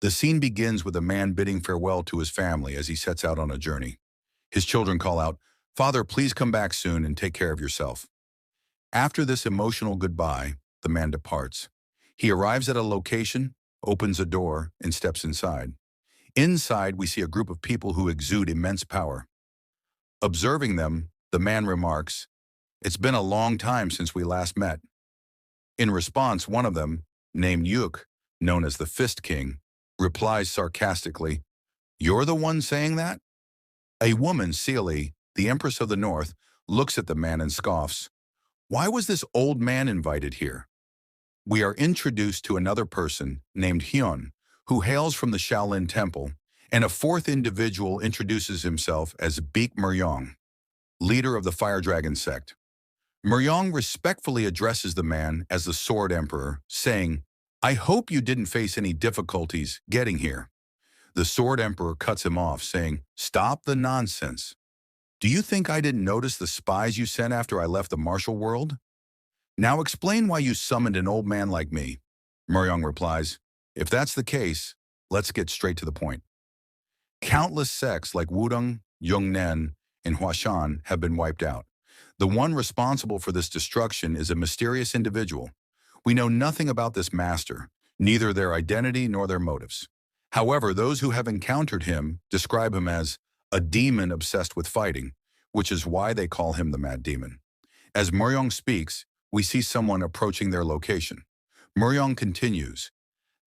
The scene begins with a man bidding farewell to his family as he sets out on a journey. His children call out, "Father, please come back soon and take care of yourself." After this emotional goodbye, the man departs. He arrives at a location, opens a door, and steps inside. Inside, we see a group of people who exude immense power. Observing them, the man remarks, "It's been a long time since we last met." In response, one of them, named Yuk, known as the Fist King, replies sarcastically, "You're the one saying that?" A woman, Seali, the Empress of the North, looks at the man and scoffs. Why was this old man invited here? We are introduced to another person named Hyun, who hails from the Shaolin Temple, and a fourth individual introduces himself as Baek Muryong, leader of the Fire Dragon sect. Muryong respectfully addresses the man as the Sword Emperor, saying, "I hope you didn't face any difficulties getting here." The Sword Emperor cuts him off, saying, "Stop the nonsense. Do you think I didn't notice the spies you sent after I left the martial world? Now explain why you summoned an old man like me." Muryong replies, "If that's the case, let's get straight to the point. Countless sects like Wudong, Yongnen, and Huashan have been wiped out. The one responsible for this destruction is a mysterious individual. We know nothing about this master, neither their identity nor their motives. However, those who have encountered him describe him as a demon obsessed with fighting, which is why they call him the Mad Demon." As Muryong speaks, we see someone approaching their location. Muryong continues,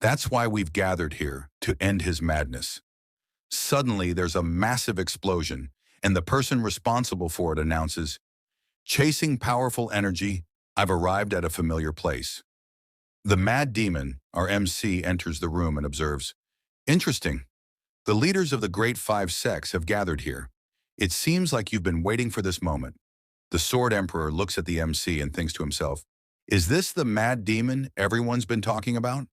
"That's why we've gathered here, to end his madness." Suddenly, there's a massive explosion, and the person responsible for it announces, "Chasing powerful energy, I've arrived at a familiar place." The Mad Demon, our MC, enters the room and observes, "Interesting. The leaders of the Great Five sects have gathered here. It seems like you've been waiting for this moment." The Sword Emperor looks at the MC and thinks to himself, "Is this the Mad Demon everyone's been talking about?"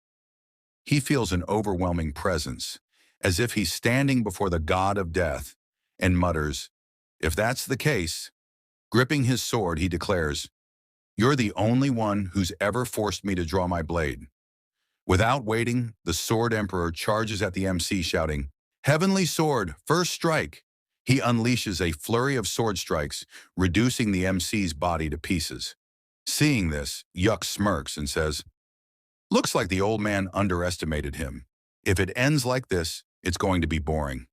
He feels an overwhelming presence, as if he's standing before the god of death, and mutters, "If that's the case," gripping his sword, he declares, "You're the only one who's ever forced me to draw my blade." Without waiting, the Sword Emperor charges at the MC shouting, "Heavenly Sword, first strike!" He unleashes a flurry of sword strikes, reducing the MC's body to pieces. Seeing this, Yuk smirks and says, "Looks like the old man underestimated him. If it ends like this, it's going to be boring.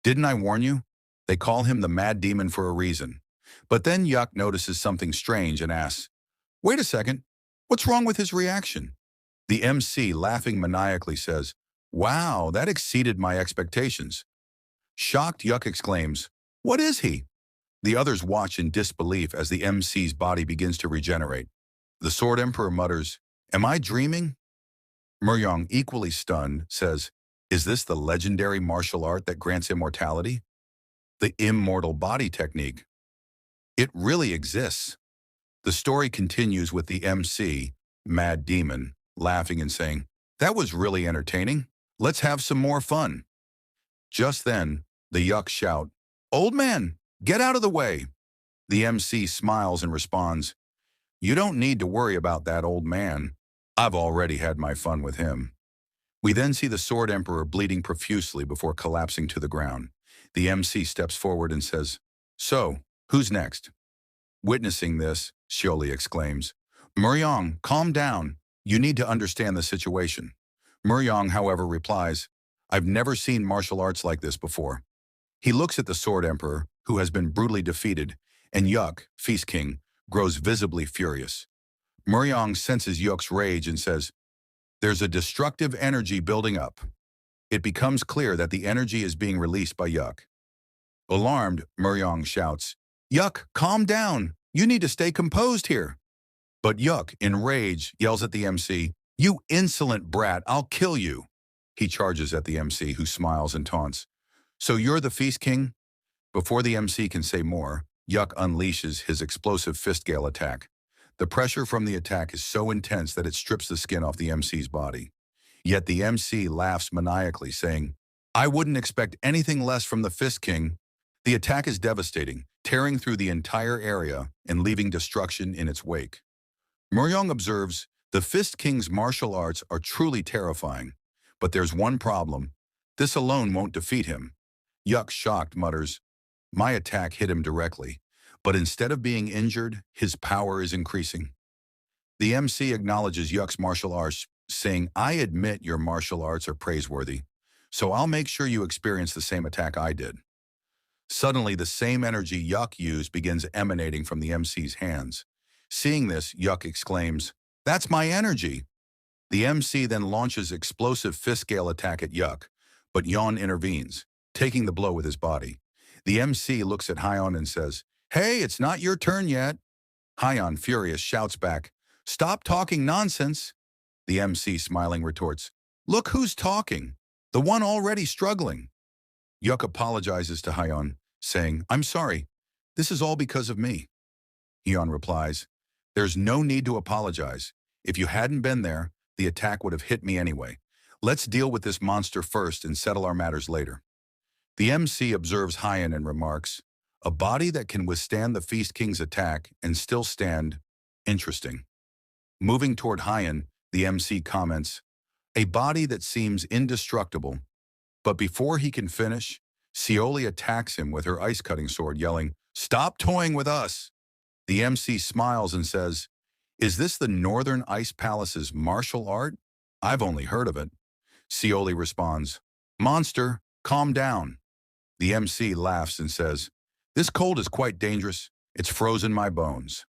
Didn't I warn you? They call him the Mad Demon for a reason." But then Yuk notices something strange and asks, "Wait a second, what's wrong with his reaction?" The MC, laughing maniacally, says, "Wow, that exceeded my expectations." Shocked, Yuk exclaims, "What is he?" The others watch in disbelief as the MC's body begins to regenerate. The Sword Emperor mutters, "Am I dreaming?" Muryong, equally stunned, says, "Is this the legendary martial art that grants immortality? The immortal body technique? It really exists." The story continues with the MC, Mad Demon, laughing and saying, "That was really entertaining. Let's have some more fun." Just then, the Yuks shout, "Old man, get out of the way." The MC smiles and responds, "You don't need to worry about that old man. I've already had my fun with him." We then see the Sword Emperor bleeding profusely before collapsing to the ground. The MC steps forward and says, "So, who's next?" Witnessing this, Shioli exclaims, "Muryong, calm down. You need to understand the situation." Muryong, however, replies, "I've never seen martial arts like this before." He looks at the Sword Emperor, who has been brutally defeated, and Yuk, Feast King, grows visibly furious. Muryong senses Yuk's rage and says, "There's a destructive energy building up." It becomes clear that the energy is being released by Yuk. Alarmed, Muryong shouts, "Yuk, calm down. You need to stay composed here." But Yuk, in rage, yells at the MC, "You insolent brat, I'll kill you." He charges at the MC, who smiles and taunts, "So you're the Feast King?" Before the MC can say more, Yuk unleashes his explosive fist gale attack. The pressure from the attack is so intense that it strips the skin off the MC's body. Yet the MC laughs maniacally, saying, "I wouldn't expect anything less from the Fist King." The attack is devastating, tearing through the entire area and leaving destruction in its wake. Muryong observes, "The Fist King's martial arts are truly terrifying, But there's one problem. This alone won't defeat him. Yuck, shocked, mutters, my attack hit him directly, but instead of being injured, his power is increasing. The MC acknowledges Yuck's martial arts, saying, I admit your martial arts are praiseworthy, so I'll make sure you experience the same attack I did. Suddenly, the same energy Yuck used begins emanating from the MC's hands. Seeing this, Yuck exclaims, that's my energy! The MC then launches explosive fist-scale attack at Yuck, but Yon intervenes, taking the blow with his body. The MC looks at Hyon and says, hey, it's not your turn yet. Hyon, furious, shouts back, stop talking nonsense. The MC, smiling, retorts, look who's talking, the one already struggling. Yuck apologizes to Hyon, saying, I'm sorry, this is all because of me. Hyon replies, there's no need to apologize. If you hadn't been there, the attack would have hit me anyway. Let's deal with this monster first and settle our matters later. The MC observes Hyon and remarks, a body that can withstand the Feast King's attack and still stand. Interesting. Moving toward Hyon, the MC comments, a body that seems indestructible. But before he can finish, Seoli attacks him with her ice-cutting sword, yelling, stop toying with us! The MC smiles and says, is this the Northern Ice Palace's martial art? I've only heard of it. Seoli responds, monster, calm down. The MC laughs and says, this cold is quite dangerous. It's frozen my bones.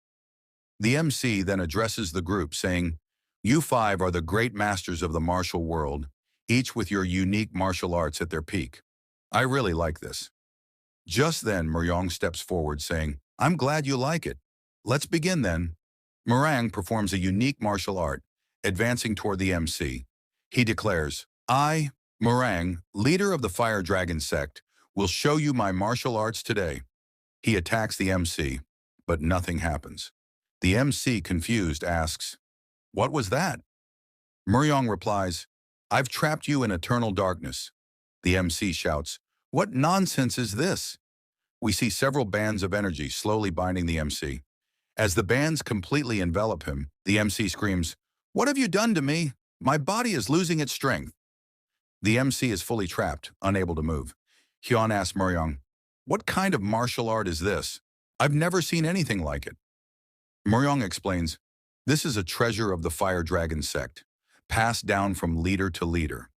The MC then addresses the group, saying, you five are the great masters of the martial world, each with your unique martial arts at their peak. I really like this. Just then, Muryong steps forward, saying, I'm glad you like it. Let's begin then. Murang performs a unique martial art, advancing toward the MC. He declares, I, Murang, leader of the Fire Dragon sect, will show you my martial arts today. He attacks the MC, but nothing happens. The MC, confused, asks, what was that? Muryong replies, I've trapped you in eternal darkness. The MC shouts, what nonsense is this? We see several bands of energy slowly binding the MC. As the bands completely envelop him, the MC screams, what have you done to me? My body is losing its strength. The MC is fully trapped, unable to move. Hyon asks Muryong, what kind of martial art is this? I've never seen anything like it. Muryong explains, this is a treasure of the Fire Dragon sect, passed down from leader to leader.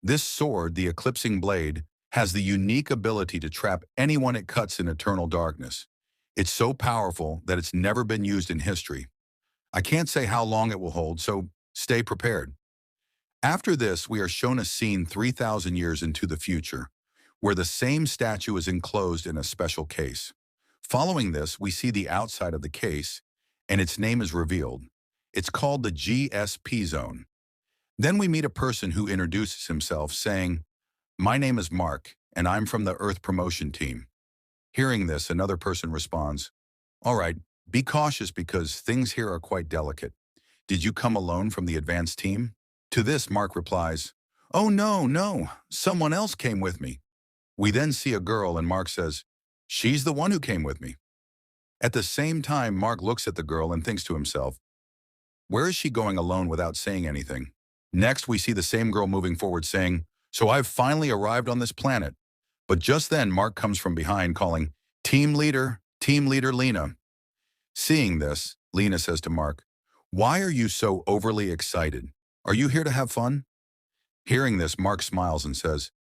This sword, the Eclipsing Blade, has the unique ability to trap anyone it cuts in eternal darkness. It's so powerful that it's never been used in history. I can't say how long it will hold, so stay prepared. After this, we are shown a scene 3,000 years into the future, where the same statue is enclosed in a special case. Following this, we see the outside of the case, and its name is revealed. It's called the GSP Zone. Then we meet a person who introduces himself, saying, my name is Mark, and I'm from the Earth Promotion Team. Hearing this, another person responds, all right, be cautious because things here are quite delicate. Did you come alone from the advanced team? To this, Mark replies, oh no, someone else came with me. We then see a girl and Mark says, she's the one who came with me. At the same time, Mark looks at the girl and thinks to himself, where is she going alone without saying anything? Next, we see the same girl moving forward saying, so I've finally arrived on this planet. But just then, Mark comes from behind calling, Team Leader Lena. Seeing this, Lena says to Mark, why are you so overly excited? Are you here to have fun? Hearing this, Mark smiles and says,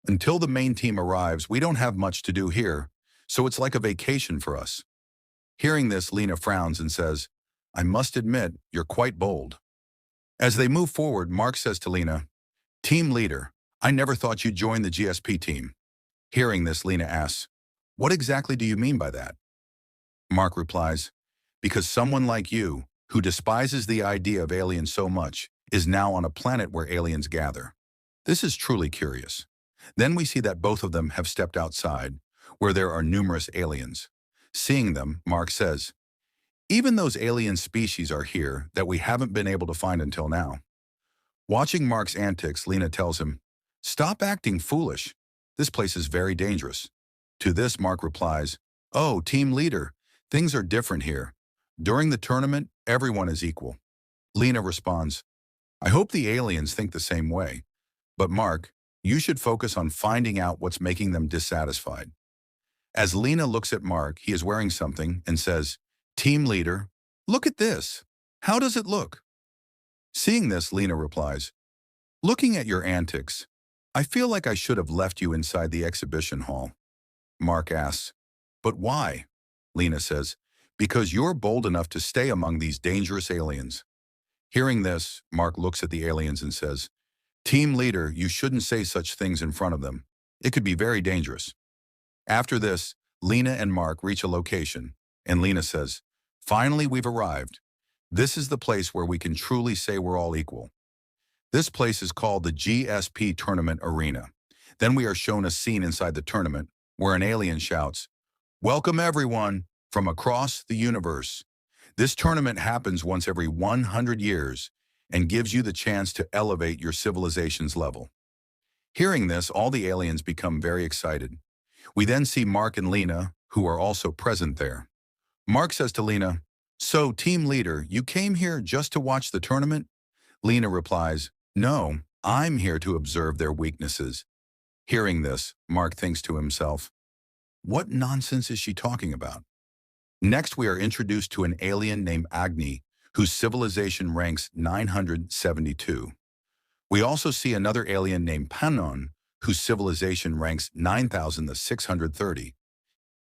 until the main team arrives, we don't have much to do here, so it's like a vacation for us. Hearing this, Lena frowns and says, I must admit, you're quite bold. As they move forward, Mark says to Lena, Team Leader, I never thought you'd join the GSP team. Hearing this, Lena asks, what exactly do you mean by that? Mark replies, because someone like you, who despises the idea of aliens so much, is now on a planet where aliens gather. This is truly curious. Then we see that both of them have stepped outside, where there are numerous aliens. Seeing them, Mark says, even those alien species are here that we haven't been able to find until now. Watching Mark's antics, Lena tells him, stop acting foolish. This place is very dangerous. To this, Mark replies, oh, Team Leader, things are different here. During the tournament, everyone is equal. Lena responds, I hope the aliens think the same way. But Mark, you should focus on finding out what's making them dissatisfied. As Lena looks at Mark, he is wearing something and says, "Team leader, look at this. How does it look?" Seeing this, Lena replies, "Looking at your antics, I feel like I should have left you inside the exhibition hall." Mark asks, "But why?" Lena says, "Because you're bold enough to stay among these dangerous aliens." Hearing this, Mark looks at the aliens and says, "Team leader, you shouldn't say such things in front of them. It could be very dangerous." After this, Lena and Mark reach a location, and Lena says, "Finally, we've arrived. This is the place where we can truly say we're all equal." This place is called the GSP Tournament Arena. Then we are shown a scene inside the tournament where an alien shouts, "Welcome everyone from across the universe." This tournament happens once every 100 years and gives you the chance to elevate your civilization's level. Hearing this, all the aliens become very excited. We then see Mark and Lena, who are also present there. Mark says to Lena, "So, team leader, you came here just to watch the tournament?" Lena replies, "No, I'm here to observe their weaknesses." Hearing this, Mark thinks to himself, "What nonsense is she talking about?" Next, we are introduced to an alien named Agni, whose civilization ranks 972. We also see another alien named Panon, whose civilization ranks 9,630.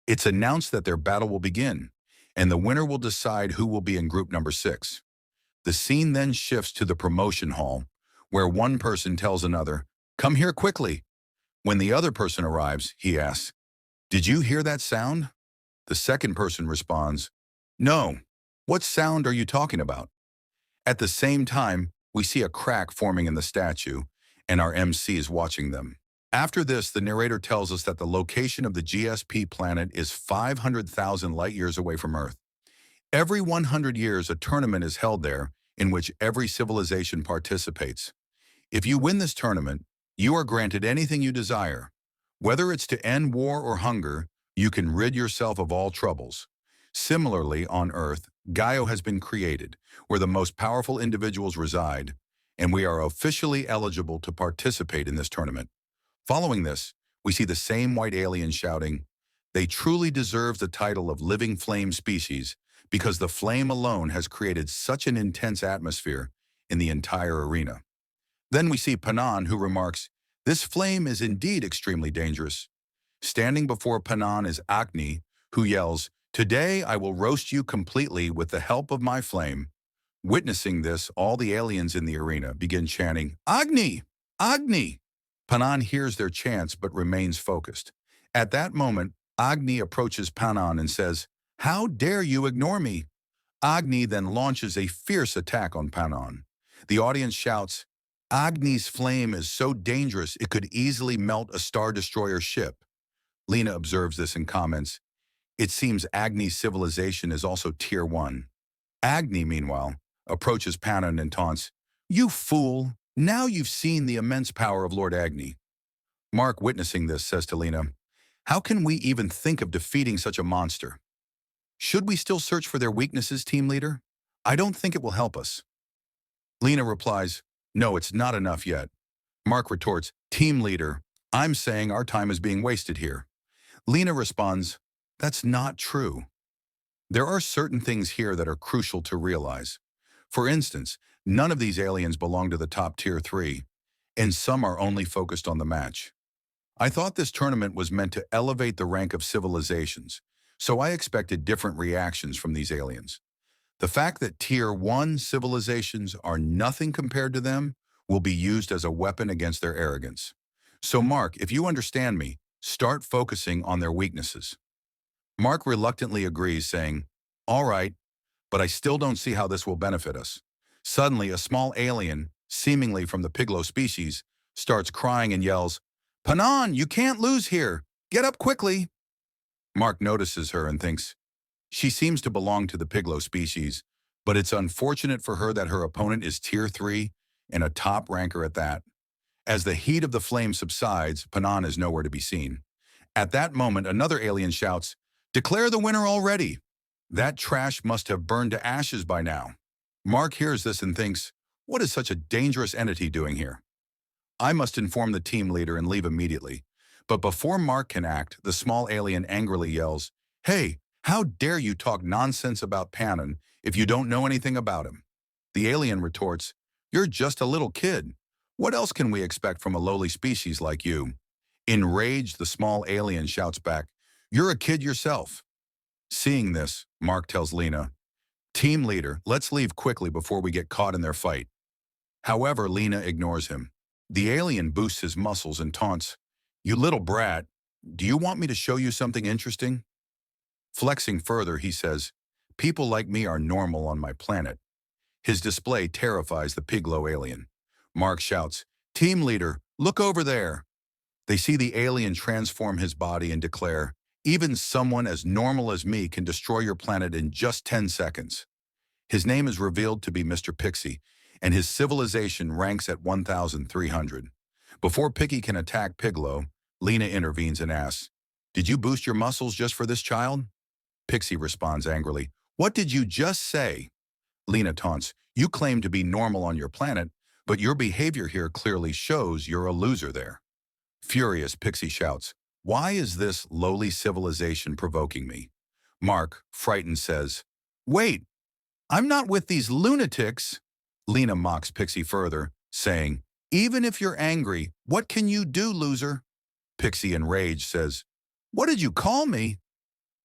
It's announced that their battle will begin, and the winner will decide who will be in group number 6. The scene then shifts to the promotion hall, where one person tells another, "Come here quickly." When the other person arrives, he asks, "Did you hear that sound?" The second person responds, "No. What sound are you talking about?" At the same time, we see a crack forming in the statue, and our MC is watching them. After this, the narrator tells us that the location of the GSP planet is 500,000 light years away from Earth. Every 100 years, a tournament is held there in which every civilization participates. If you win this tournament, you are granted anything you desire. Whether it's to end war or hunger, you can rid yourself of all troubles. Similarly, on Earth, Gaio has been created, where the most powerful individuals reside, and we are officially eligible to participate in this tournament. Following this, we see the same white alien shouting, "They truly deserve the title of living flame species because the flame alone has created such an intense atmosphere in the entire arena." Then we see Panan, who remarks, "This flame is indeed extremely dangerous." Standing before Panan is Agni, who yells, "Today I will roast you completely with the help of my flame." Witnessing this, all the aliens in the arena begin chanting, "Agni! Agni!" Panan hears their chants but remains focused. At that moment, Agni approaches Panan and says, "How dare you ignore me?" Agni then launches a fierce attack on Panan. The audience shouts, "Agni's flame is so dangerous it could easily melt a Star Destroyer ship." Lena observes this and comments, "It seems Agni's civilization is also Tier 1. Agni, meanwhile, approaches Panan and taunts, "You fool! Now you've seen the immense power of Lord Agni." Mark, witnessing this, says to Lena, "How can we even think of defeating such a monster? Should we still search for their weaknesses, team leader? I don't think it will help us." Lena replies, "No, it's not enough yet." Mark retorts, "Team leader, I'm saying our time is being wasted here." Lena responds, "That's not true. There are certain things here that are crucial to realize. For instance, none of these aliens belong to the top tier 3, and some are only focused on the match. I thought this tournament was meant to elevate the rank of civilizations, so I expected different reactions from these aliens. The fact that tier 1 civilizations are nothing compared to them will be used as a weapon against their arrogance. So Mark, if you understand me, start focusing on their weaknesses." Mark reluctantly agrees, saying, "All right, but I still don't see how this will benefit us." Suddenly, a small alien, seemingly from the Piglo species, starts crying and yells, "Panan, you can't lose here! Get up quickly!" Mark notices her and thinks, she seems to belong to the Piglo species, but it's unfortunate for her that her opponent is tier 3 and a top ranker at that. As the heat of the flame subsides, Panan is nowhere to be seen. At that moment, another alien shouts, "Declare the winner already! That trash must have burned to ashes by now." Mark hears this and thinks, what is such a dangerous entity doing here? I must inform the team leader and leave immediately. But before Mark can act, the small alien angrily yells, "Hey, how dare you talk nonsense about Panon if you don't know anything about him?" The alien retorts, "You're just a little kid. What else can we expect from a lowly species like you?" Enraged, the small alien shouts back, "You're a kid yourself." Seeing this, Mark tells Lena, "Team leader, let's leave quickly before we get caught in their fight." However, Lena ignores him. The alien boosts his muscles and taunts, "You little brat, do you want me to show you something interesting?" Flexing further, he says, "People like me are normal on my planet." His display terrifies the Piglo alien. Mark shouts, "Team leader, look over there." They see the alien transform his body and declare, "Even someone as normal as me can destroy your planet in just 10 seconds." His name is revealed to be Mr. Pixie, and his civilization ranks at 1,300. Before Piggy can attack Piglo, Lena intervenes and asks, "Did you boost your muscles just for this child?" Pixie responds angrily, "What did you just say?" Lena taunts, "You claim to be normal on your planet, but your behavior here clearly shows you're a loser there." Furious, Pixie shouts, "Why is this lowly civilization provoking me?" Mark, frightened, says, "Wait, I'm not with these lunatics." Lena mocks Pixie further, saying, "Even if you're angry, what can you do, loser?" Pixie, enraged, says, "What did you call me?"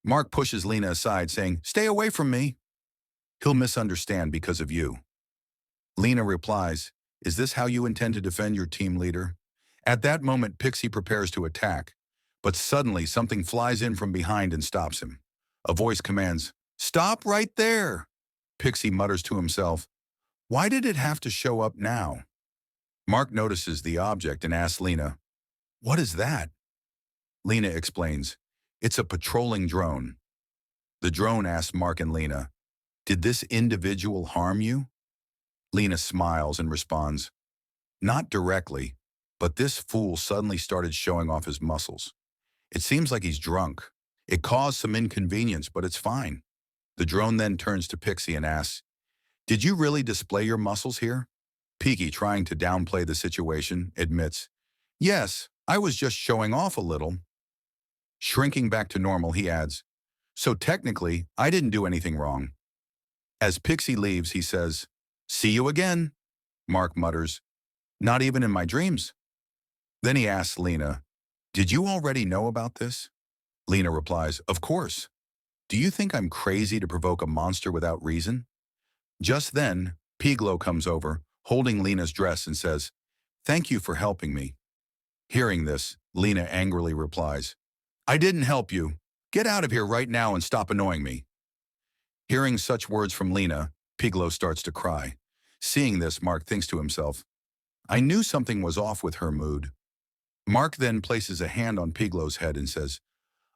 Mark pushes Lena aside, saying, "Stay away from me. He'll misunderstand because of you." Lena replies, "Is this how you intend to defend your team leader?" At that moment, Pixie prepares to attack, but suddenly something flies in from behind and stops him. A voice commands, "Stop right there." Pixie mutters to himself, "Why did it have to show up now?" Mark notices the object and asks Lena, "What is that?" Lena explains, "It's a patrolling drone." The drone asks Mark and Lena, "Did this individual harm you?" Lena smiles and responds, "Not directly, but this fool suddenly started showing off his muscles. It seems like he's drunk. It caused some inconvenience, but it's fine." The drone then turns to Pixie and asks, "Did you really display your muscles here?" Piggy, trying to downplay the situation, admits, "Yes, I was just showing off a little." Shrinking back to normal, he adds, "So technically, I didn't do anything wrong." As Pixie leaves, he says, "See you again." Mark mutters, "Not even in my dreams." Then he asks Lena, "Did you already know about this?" Lena replies, "Of course. Do you think I'm crazy to provoke a monster without reason?" Just then, Piglo comes over, holding Lena's dress and says, "Thank you for helping me." Hearing this, Lena angrily replies, "I didn't help you. Get out of here right now and stop annoying me." Hearing such words from Lena, Piglo starts to cry. Seeing this, Mark thinks to himself, "I knew something was off with her mood." Mark then places a hand on Piglo's head and says,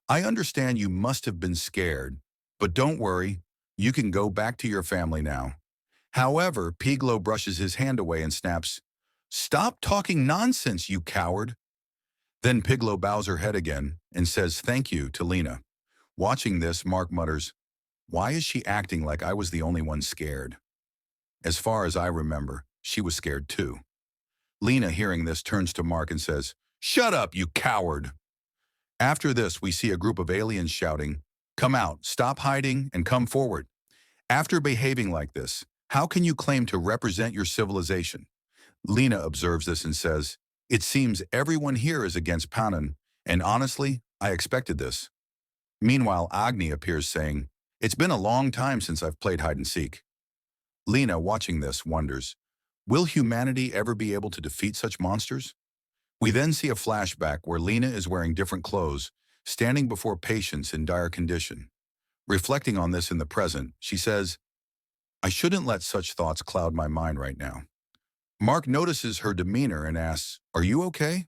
"I understand you must have been scared, but don't worry, you can go back to your family now." However, Piglo brushes his hand away and snaps, "Stop talking nonsense, you coward." Then Piglo bows her head again and says thank you to Lena. Watching this, Mark mutters, "Why is she acting like I was the only one scared?" As far as I remember, she was scared too. Lena, hearing this, turns to Mark and says, "Shut up, you coward." After this, we see a group of aliens shouting, "Come out, stop hiding, and come forward." After behaving like this, how can you claim to represent your civilization? Lena observes this and says, "It seems everyone here is against Panon, and honestly, I expected this." Meanwhile, Agni appears saying, "It's been a long time since I've played hide and seek." Lena, watching this, wonders, will humanity ever be able to defeat such monsters? We then see a flashback where Lena is wearing different clothes, standing before patients in dire condition. Reflecting on this in the present, she says, "I shouldn't let such thoughts cloud my mind right now." Mark notices her demeanor and asks, "Are you okay?"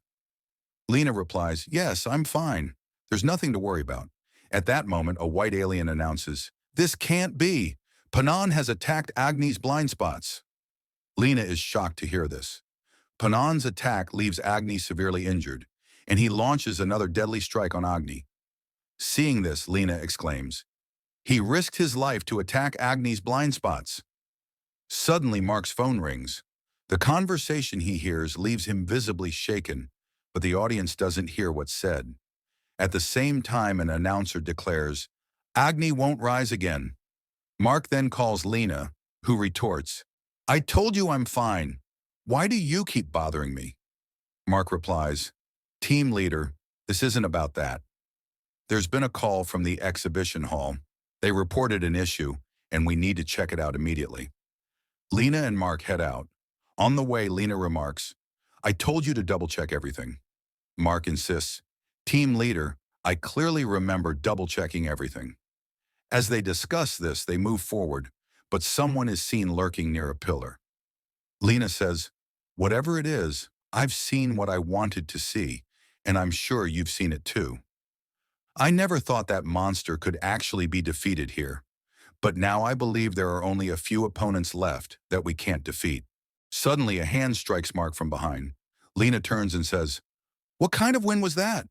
Lena replies, "Yes, I'm fine. There's nothing to worry about." At that moment, a white alien announces, "This can't be. Panon has attacked Agni's blind spots." Lena is shocked to hear this. Panon's attack leaves Agni severely injured, and he launches another deadly strike on Agni. Seeing this, Lena exclaims, "He risked his life to attack Agni's blind spots." Suddenly, Mark's phone rings. The conversation he hears leaves him visibly shaken, but the audience doesn't hear what's said. At the same time, an announcer declares, Agni won't rise again. Mark then calls Lena, who retorts, I told you I'm fine. Why do you keep bothering me? Mark replies, Team leader, this isn't about that. There's been a call from the exhibition hall. They reported an issue, and we need to check it out immediately. Lena and Mark head out. On the way, Lena remarks, I told you to double-check everything. Mark insists, Team leader, I clearly remember double-checking everything. As they discuss this, they move forward, but someone is seen lurking near a pillar. Lena says, whatever it is, I've seen what I wanted to see, and I'm sure you've seen it too. I never thought that monster could actually be defeated here, but now I believe there are only a few opponents left that we can't defeat. Suddenly, a hand strikes Mark from behind. Lena turns and says, what kind of wind was that?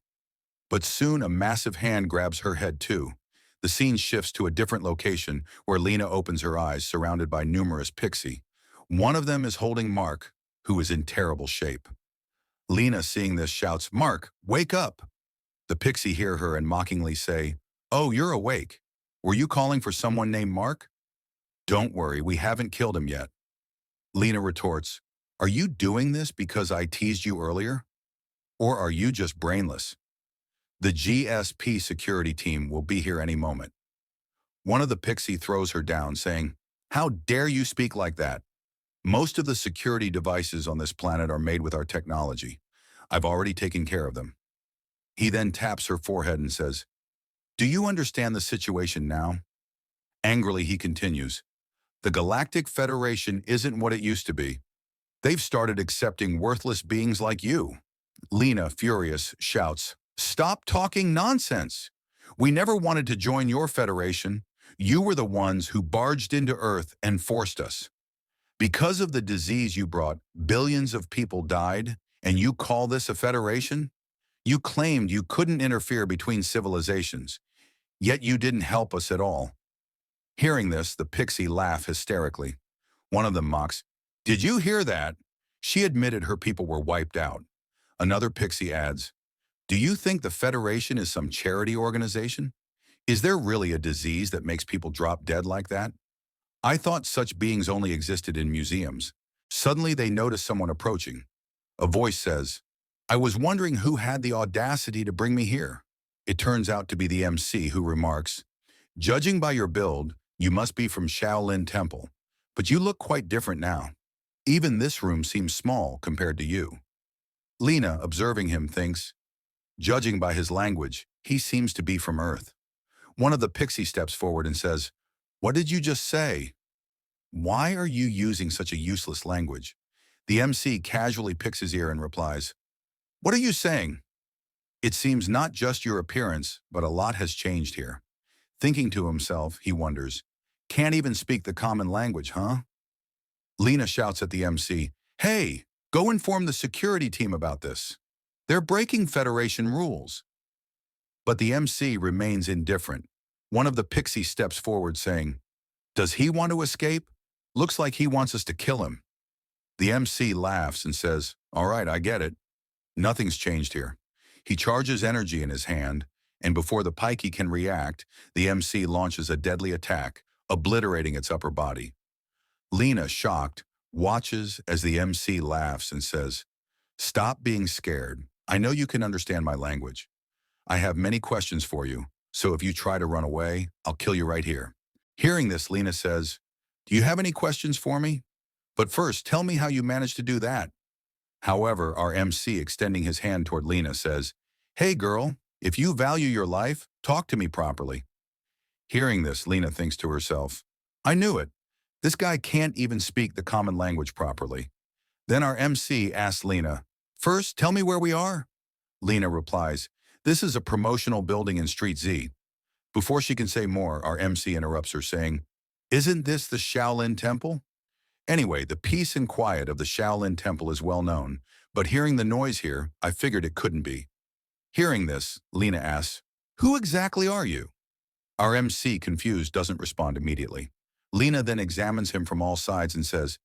But soon a massive hand grabs her head too. The scene shifts to a different location where Lena opens her eyes surrounded by numerous Pixies. One of them is holding Mark, who is in terrible shape. Lena, seeing this, shouts, Mark, wake up! The Pixie hear her and mockingly say, oh, you're awake. Were you calling for someone named Mark? Don't worry, we haven't killed him yet. Lena retorts, are you doing this because I teased you earlier? Or are you just brainless? The GSP security team will be here any moment. One of the Pixie throws her down, saying, how dare you speak like that? Most of the security devices on this planet are made with our technology. I've already taken care of them. He then taps her forehead and says, do you understand the situation now? Angrily, he continues, the Galactic Federation isn't what it used to be. They've started accepting worthless beings like you. Lena, furious, shouts, stop talking nonsense. We never wanted to join your federation. You were the ones who barged into Earth and forced us. Because of the disease you brought, billions of people died, and you call this a federation? You claimed you couldn't interfere between civilizations, yet you didn't help us at all. Hearing this, the Pixie laugh hysterically. One of them mocks, did you hear that? She admitted her people were wiped out. Another Pixie adds, do you think the Federation is some charity organization? Is there really a disease that makes people drop dead like that? I thought such beings only existed in museums. Suddenly they notice someone approaching. A voice says, I was wondering who had the audacity to bring me here. It turns out to be the MC, who remarks, judging by your build, you must be from Shaolin Temple, but you look quite different now. Even this room seems small compared to you. Lena, observing him, thinks, judging by his language, he seems to be from Earth. One of the Pixie steps forward and says, what did you just say? Why are you using such a useless language? The MC casually picks his ear and replies, what are you saying? It seems not just your appearance, but a lot has changed here. Thinking to himself, he wonders, can't even speak the common language, huh? Lena shouts at the MC, hey, go inform the security team about this. They're breaking Federation rules. But the MC remains indifferent. One of the Pixie steps forward saying, does he want to escape? Looks like he wants us to kill him. The MC laughs and says, all right, I get it. Nothing's changed here. He charges energy in his hand, and before the Pikey can react, the MC launches a deadly attack, obliterating its upper body. Lena, shocked, watches as the MC laughs and says, stop being scared. I know you can understand my language. I have many questions for you, so if you try to run away, I'll kill you right here. Hearing this, Lena says, do you have any questions for me? But first, tell me how you managed to do that. However, our MC, extending his hand toward Lena, says, hey girl, if you value your life, talk to me properly. Hearing this, Lena thinks to herself, I knew it. This guy can't even speak the common language properly. Then our MC asks Lena, first, tell me where we are. Lena replies, this is a promotional building in Street Z. Before she can say more, our MC interrupts her, saying, isn't this the Shaolin Temple? Anyway, the peace and quiet of the Shaolin Temple is well known, but hearing the noise here, I figured it couldn't be. Hearing this, Lena asks, who exactly are you? Our MC, confused, doesn't respond immediately. Lena then examines him from all sides and says,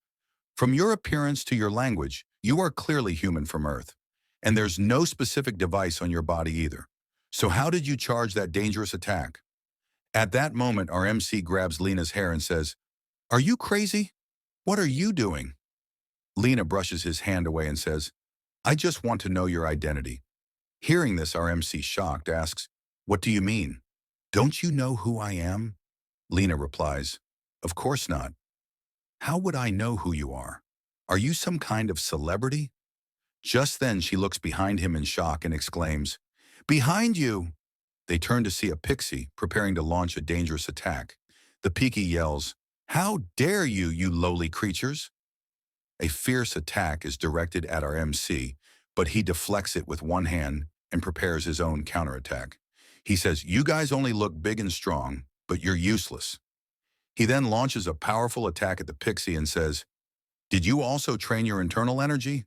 From your appearance to your language, you are clearly human from Earth. And there's no specific device on your body either. So how did you charge that dangerous attack? At that moment, our MC grabs Lena's hair and says, "Are you crazy? What are you doing?" Lena brushes his hand away and says, "I just want to know your identity." Hearing this, our MC, shocked, asks, "What do you mean? Don't you know who I am?" Lena replies, "Of course not. How would I know who you are? Are you some kind of celebrity?" Just then, she looks behind him in shock and exclaims, "Behind you!" They turn to see a pixie preparing to launch a dangerous attack. The pixie yells, "How dare you, you lowly creatures!" A fierce attack is directed at our MC, but he deflects it with one hand and prepares his own counterattack. He says, "You guys only look big and strong, but you're useless." He then launches a powerful attack at the pixie and says, "Did you also train your internal energy?"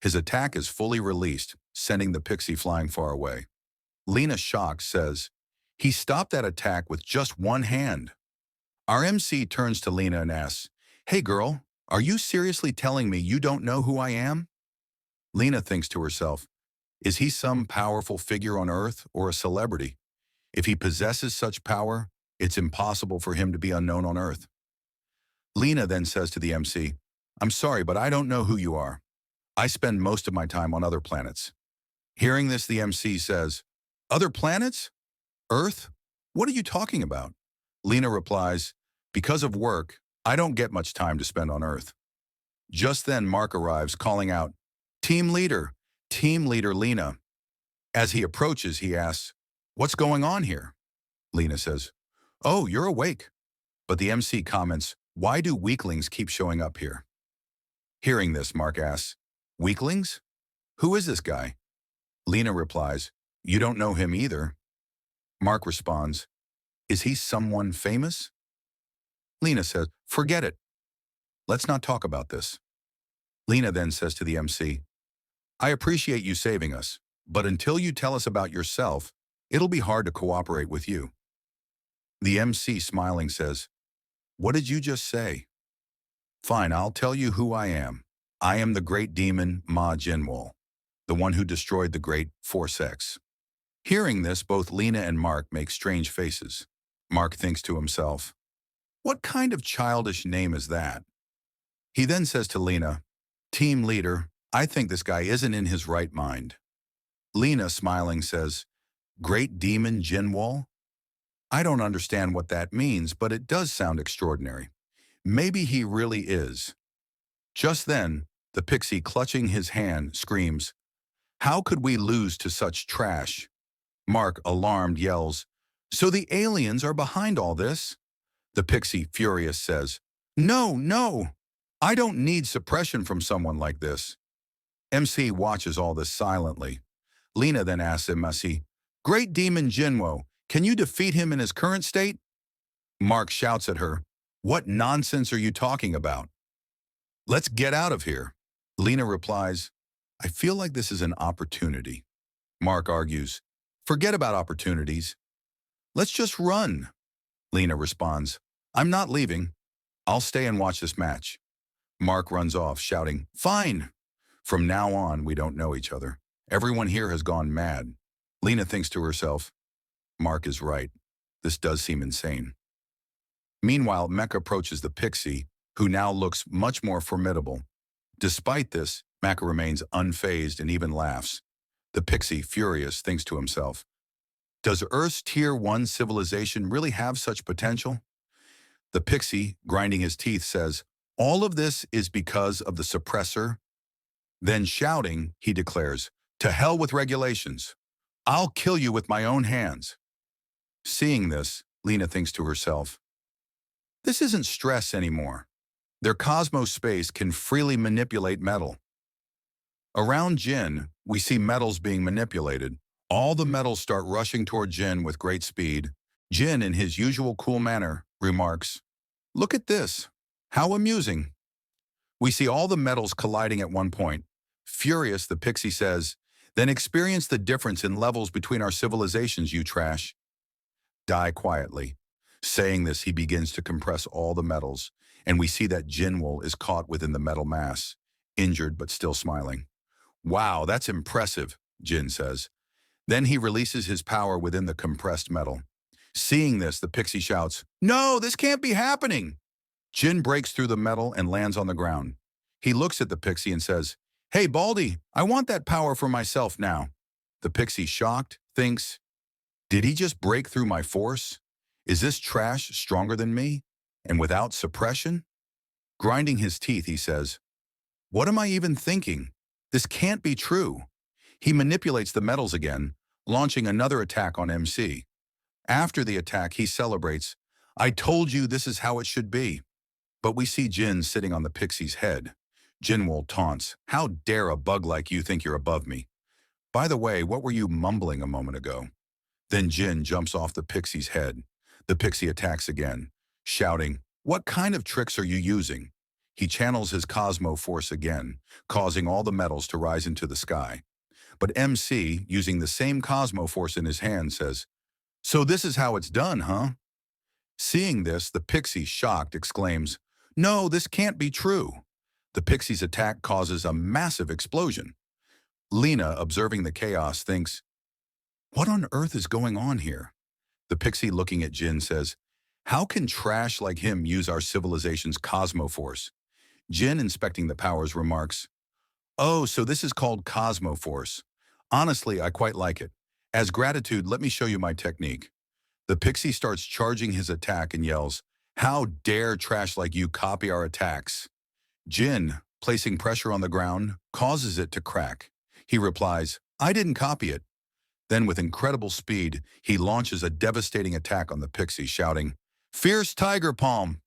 His attack is fully released, sending the pixie flying far away. Lena, shocked, says, "He stopped that attack with just one hand." Our MC turns to Lena and asks, "Hey girl, are you seriously telling me you don't know who I am?" Lena thinks to herself, is he some powerful figure on Earth or a celebrity? If he possesses such power, it's impossible for him to be unknown on Earth. Lena then says to the MC, "I'm sorry, but I don't know who you are. I spend most of my time on other planets." Hearing this, the MC says, "Other planets? Earth? What are you talking about?" Lena replies, "Because of work, I don't get much time to spend on Earth." Just then, Mark arrives, calling out, Team Leader Lena." As he approaches, he asks, "What's going on here?" Lena says, "Oh, you're awake." But the MC comments, "Why do weaklings keep showing up here?" Hearing this, Mark asks, "Weaklings? Who is this guy?" Lena replies, "You don't know him either." Mark responds, "Is he someone famous?" Lena says, "Forget it. Let's not talk about this." Lena then says to the MC, "I appreciate you saving us, but until you tell us about yourself, it'll be hard to cooperate with you." The MC, smiling, says, "What did you just say?" "Fine, I'll tell you who I am. I am the great demon Ma Jinwoo, the one who destroyed the great Force-X." Hearing this, both Lena and Mark make strange faces. Mark thinks to himself, "What kind of childish name is that?" He then says to Lena, "Team Leader, I think this guy isn't in his right mind." Lena, smiling, says, "Great Demon Jinwoo? I don't understand what that means, but it does sound extraordinary. Maybe he really is." Just then, the pixie, clutching his hand, screams, "How could we lose to such trash?" Mark, alarmed, yells, "So the aliens are behind all this?" The pixie, furious, says, "No, no! I don't need suppression from someone like this." MC watches all this silently. Lena then asks MC, "Great Demon Jinwoo, can you defeat him in his current state?" Mark shouts at her, "What nonsense are you talking about? Let's get out of here." Lena replies, "I feel like this is an opportunity." Mark argues, "Forget about opportunities. Let's just run." Lena responds, "I'm not leaving. I'll stay and watch this match." Mark runs off, shouting, "Fine. From now on, we don't know each other. Everyone here has gone mad." Lena thinks to herself, Mark is right. This does seem insane. Meanwhile, Mecha approaches the pixie, who now looks much more formidable. Despite this, Mecha remains unfazed and even laughs. The pixie, furious, thinks to himself, does Earth's Tier 1 civilization really have such potential? The pixie, grinding his teeth, says, "All of this is because of the suppressor." Then shouting, he declares, "To hell with regulations. I'll kill you with my own hands." Seeing this, Lena thinks to herself, this isn't stress anymore. Their cosmos space can freely manipulate metal. Around Jin, we see metals being manipulated. All the metals start rushing toward Jin with great speed. Jin, in his usual cool manner, remarks, "Look at this. How amusing." We see all the metals colliding at one point. Furious, the pixie says, "Then experience the difference in levels between our civilizations, you trash. Die quietly." Saying this, he begins to compress all the metals. and we see that Jinwoo is caught within the metal mass, injured but still smiling. Wow, that's impressive, Jin says. Then he releases his power within the compressed metal. Seeing this, the pixie shouts, "No, this can't be happening!" Jin breaks through the metal and lands on the ground. He looks at the pixie and says, "Hey, Baldy, I want that power for myself now." The pixie, shocked, thinks, "Did he just break through my force? Is this trash stronger than me? And without suppression?" Grinding his teeth, he says, "What am I even thinking? This can't be true." He manipulates the metals again, launching another attack on MC. After the attack, he celebrates, "I told you this is how it should be." But we see Jin sitting on the pixie's head. Jinwoo taunts, "How dare a bug like you think you're above me? By the way, what were you mumbling a moment ago?" Then Jin jumps off the pixie's head. The pixie attacks again, shouting, "What kind of tricks are you using?" He channels his Cosmo Force again, causing all the metals to rise into the sky. But MC, using the same Cosmo Force in his hand, says, "So this is how it's done, huh?" Seeing this, the pixie, shocked, exclaims, "No, this can't be true." The pixie's attack causes a massive explosion. Lena, observing the chaos, thinks, "What on earth is going on here?" The pixie, looking at Jin, says, "How can trash like him use our civilization's Cosmo Force?" Jin, inspecting the powers, remarks, "Oh, so this is called Cosmo Force. Honestly, I quite like it. As gratitude, let me show you my technique." The pixie starts charging his attack and yells, "How dare trash like you copy our attacks?" Jin, placing pressure on the ground, causes it to crack. He replies, "I didn't copy it." Then with incredible speed, he launches a devastating attack on the pixie, shouting, "Fierce Tiger Palm!"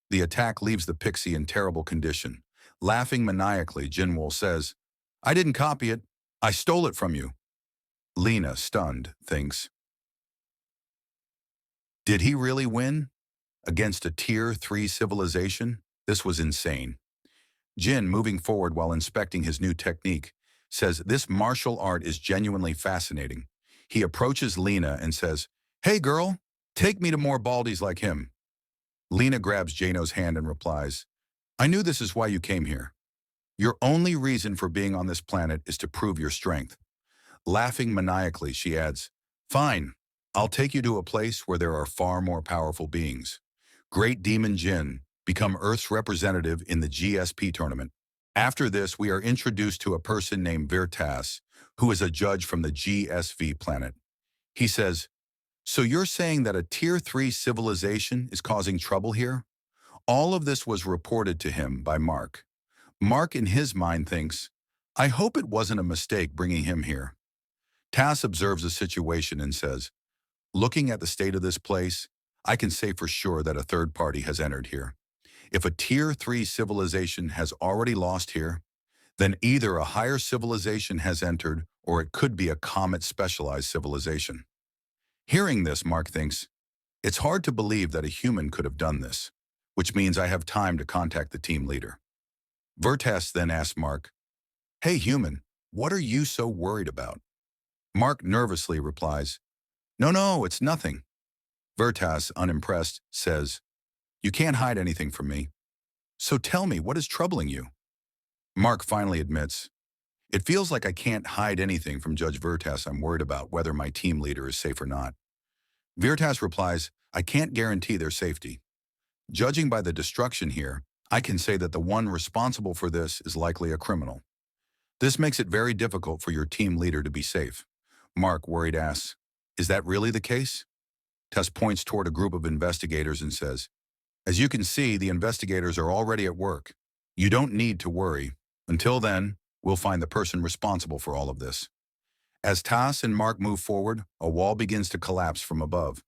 The attack leaves the pixie in terrible condition. Laughing maniacally, Jinwoo says, "I didn't copy it. I stole it from you." Lena, stunned, thinks, "Did he really win? Against a Tier 3 civilization? This was insane." Jin, moving forward while inspecting his new technique, says this martial art is genuinely fascinating. He approaches Lena and says, "Hey girl, take me to more baldies like him." Lena grabs Jano's hand and replies, "I knew this is why you came here. Your only reason for being on this planet is to prove your strength." Laughing maniacally, she adds, "Fine, I'll take you to a place where there are far more powerful beings. Great Demon Jin, become Earth's representative in the GSP tournament." After this, we are introduced to a person named Vertus, who is a judge from the GSV planet. He says, "So you're saying that a Tier 3 civilization is causing trouble here?" All of this was reported to him by Mark. Mark, in his mind, thinks, "I hope it wasn't a mistake bringing him here." Tass observes the situation and says, "Looking at the state of this place, I can say for sure that a third party has entered here. If a Tier 3 civilization has already lost here, then either a higher civilization has entered or it could be a comet-specialized civilization." Hearing this, Mark thinks, "It's hard to believe that a human could have done this, which means I have time to contact the team leader." Vertus then asks Mark, "Hey human, what are you so worried about?" Mark nervously replies, No, it's nothing." Vertus, unimpressed, says, "You can't hide anything from me. So tell me, what is troubling you?" Mark finally admits, "It feels like I can't hide anything from Judge Vertus. I'm worried about whether my team leader is safe or not." Vertus replies, "I can't guarantee their safety. Judging by the destruction here, I can say that the one responsible for this is likely a criminal. This makes it very difficult for your team leader to be safe." Mark, worried, asks, "Is that really the case?" Tess points toward a group of investigators and says, "As you can see, the investigators are already at work. You don't need to worry. Until then, we'll find the person responsible for all of this." As Tass and Mark move forward, a wall begins to collapse from above.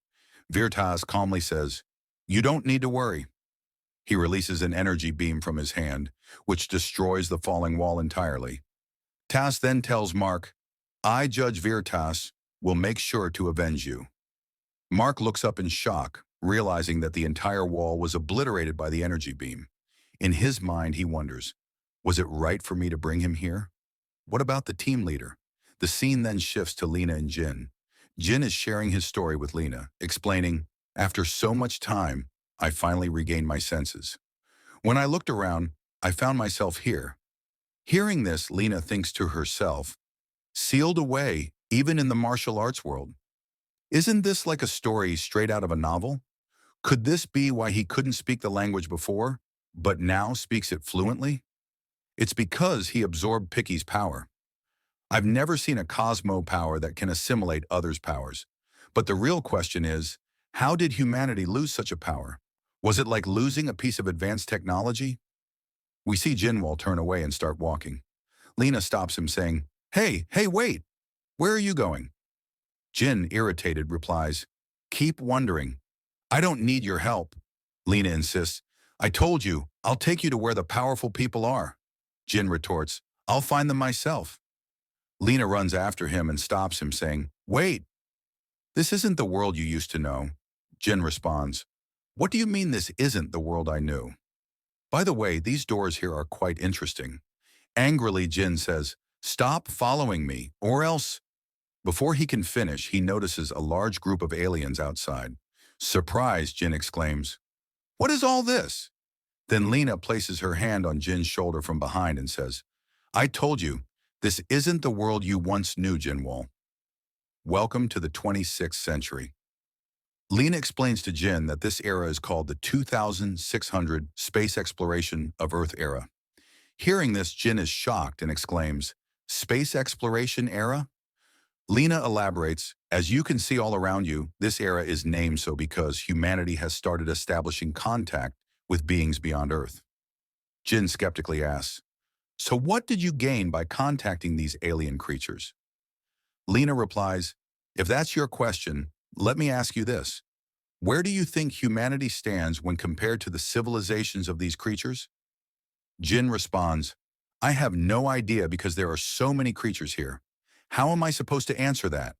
Vertus calmly says, "You don't need to worry." He releases an energy beam from his hand, which destroys the falling wall entirely. Tass then tells Mark, "I, Judge Vertus, will make sure to avenge you." Mark looks up in shock, realizing that the entire wall was obliterated by the energy beam. In his mind, he wonders, was it right for me to bring him here? What about the team leader? The scene then shifts to Lena and Jin. Jin is sharing his story with Lena, explaining, "After so much time, I finally regained my senses. When I looked around, I found myself here. Hearing this, Lena thinks to herself, sealed away, even in the martial arts world. Isn't this like a story straight out of a novel? Could this be why he couldn't speak the language before, but now speaks it fluently? It's because he absorbed Picky's power. I've never seen a Cosmo power that can assimilate others' powers. But the real question is, how did humanity lose such a power? Was it like losing a piece of advanced technology? We see Jinwoo turn away and start walking. Lena stops him saying, hey, wait! Where are you going? Jin, irritated, replies, keep wondering. I don't need your help. Lena insists, I told you, I'll take you to where the powerful people are. Jin retorts, I'll find them myself. Lena runs after him and stops him, saying, wait, this isn't the world you used to know. Jin responds, what do you mean this isn't the world I knew? By the way, these doors here are quite interesting. Angrily, Jin says, stop following me, or else. Before he can finish, he notices a large group of aliens outside. Surprised, Jin exclaims, what is all this? Then Lena places her hand on Jin's shoulder from behind and says, I told you, this isn't the world you once knew, Jinwoo. Welcome to the 26th century. Lena explains to Jin that this era is called the 2600 Space Exploration of Earth era. Hearing this, Jin is shocked and exclaims, Space Exploration era? Lena elaborates, as you can see all around you, this era is named so because humanity has started establishing contact with beings beyond Earth. Jin skeptically asks, so what did you gain by contacting these alien creatures? Lena replies, if that's your question, let me ask you this. Where do you think humanity stands when compared to the civilizations of these creatures? Jin responds, I have no idea because there are so many creatures here. How am I supposed to answer that?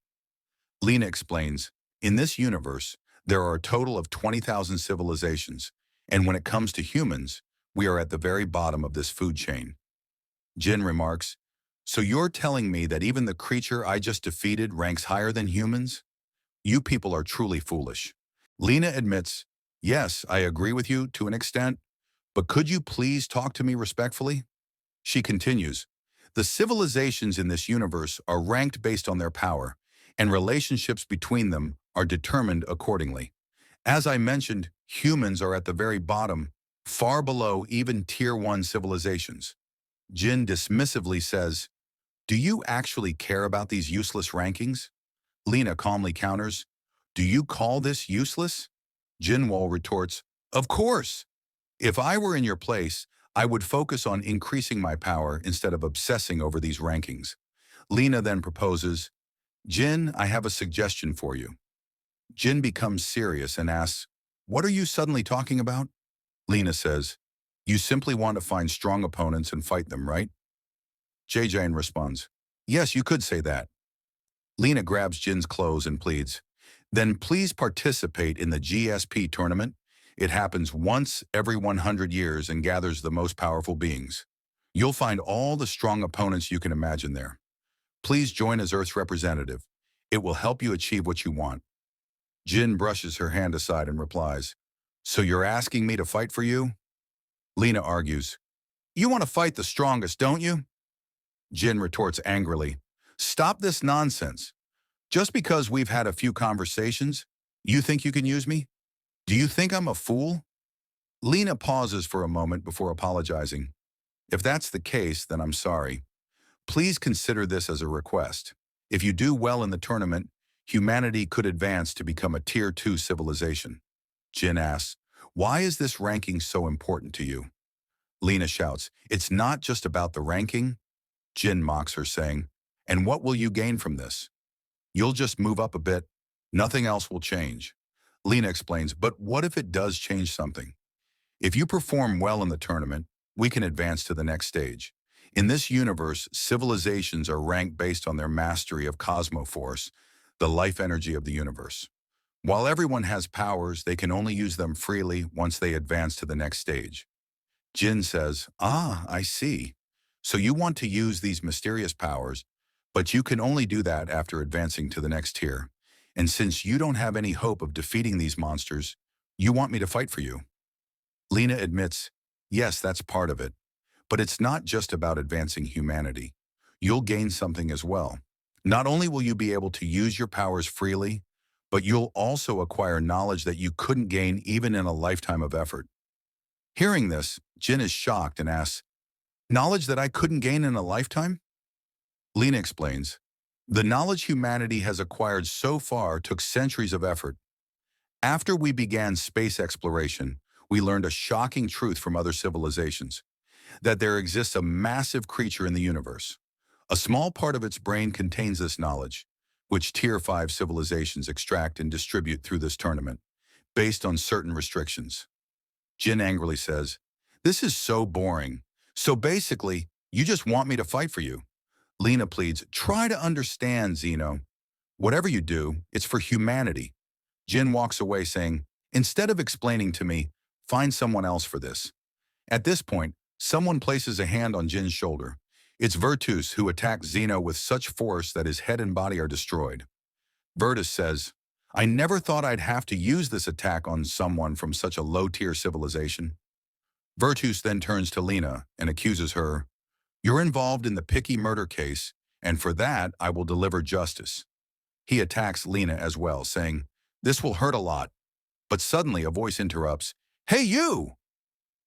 Lena explains, in this universe, there are a total of 20,000 civilizations, and when it comes to humans, we are at the very bottom of this food chain. Jin remarks, so you're telling me that even the creature I just defeated ranks higher than humans? You people are truly foolish. Lena admits, yes, I agree with you to an extent, but could you please talk to me respectfully? She continues, the civilizations in this universe are ranked based on their power, and relationships between them are determined accordingly. As I mentioned, humans are at the very bottom, far below even Tier 1 civilizations. Jin dismissively says, do you actually care about these useless rankings? Lena calmly counters, do you call this useless? Jinwoo retorts, of course. If I were in your place, I would focus on increasing my power instead of obsessing over these rankings. Lena then proposes, Jin, I have a suggestion for you. Jin becomes serious and asks, what are you suddenly talking about? Lena says, you simply want to find strong opponents and fight them, right? JJ responds, yes, you could say that. Lena grabs Jin's clothes and pleads, then please participate in the GSP tournament. It happens once every 100 years and gathers the most powerful beings. You'll find all the strong opponents you can imagine there. Please join as Earth's representative. It will help you achieve what you want. Jin brushes her hand aside and replies, so you're asking me to fight for you? Lena argues, you want to fight the strongest, don't you? Jin retorts angrily, stop this nonsense. Just because we've had a few conversations, you think you can use me? Do you think I'm a fool? Lena pauses for a moment before apologizing. If that's the case, then I'm sorry. Please consider this as a request. If you do well in the tournament, humanity could advance to become a Tier 2 civilization. Jin asks, why is this ranking so important to you? Lena shouts, it's not just about the ranking. Jin mocks her, saying, and what will you gain from this? You'll just move up a bit. Nothing else will change. Lena explains, but what if it does change something? If you perform well in the tournament, we can advance to the next stage. In this universe, civilizations are ranked based on their mastery of Cosmoforce, the life energy of the universe. While everyone has powers, they can only use them freely once they advance to the next stage. Jin says, I see. So you want to use these mysterious powers, but you can only do that after advancing to the next tier. And since you don't have any hope of defeating these monsters, you want me to fight for you. Lena admits, Yes, that's part of it. But it's not just about advancing humanity. You'll gain something as well. Not only will you be able to use your powers freely, but you'll also acquire knowledge that you couldn't gain even in a lifetime of effort. Hearing this, Jin is shocked and asks, "Knowledge that I couldn't gain in a lifetime?" Lena explains, "The knowledge humanity has acquired so far took centuries of effort. After we began space exploration, we learned a shocking truth from other civilizations, that there exists a massive creature in the universe. A small part of its brain contains this knowledge, which Tier 5 civilizations extract and distribute through this tournament, based on certain restrictions." Jin angrily says, "This is so boring. So basically, you just want me to fight for you." Lena pleads, "Try to understand, Zeno. Whatever you do, it's for humanity." Jin walks away saying, "Instead of explaining to me, find someone else for this." At this point, someone places a hand on Jin's shoulder. It's Vertus, who attacks Zeno with such force that his head and body are destroyed. Vertus says, "I never thought I'd have to use this attack on someone from such a low-tier civilization." Vertus then turns to Lena and accuses her, "You're involved in the Picky murder case, and for that I will deliver justice." He attacks Lena as well, saying, "This will hurt a lot." But suddenly a voice interrupts, "Hey you!"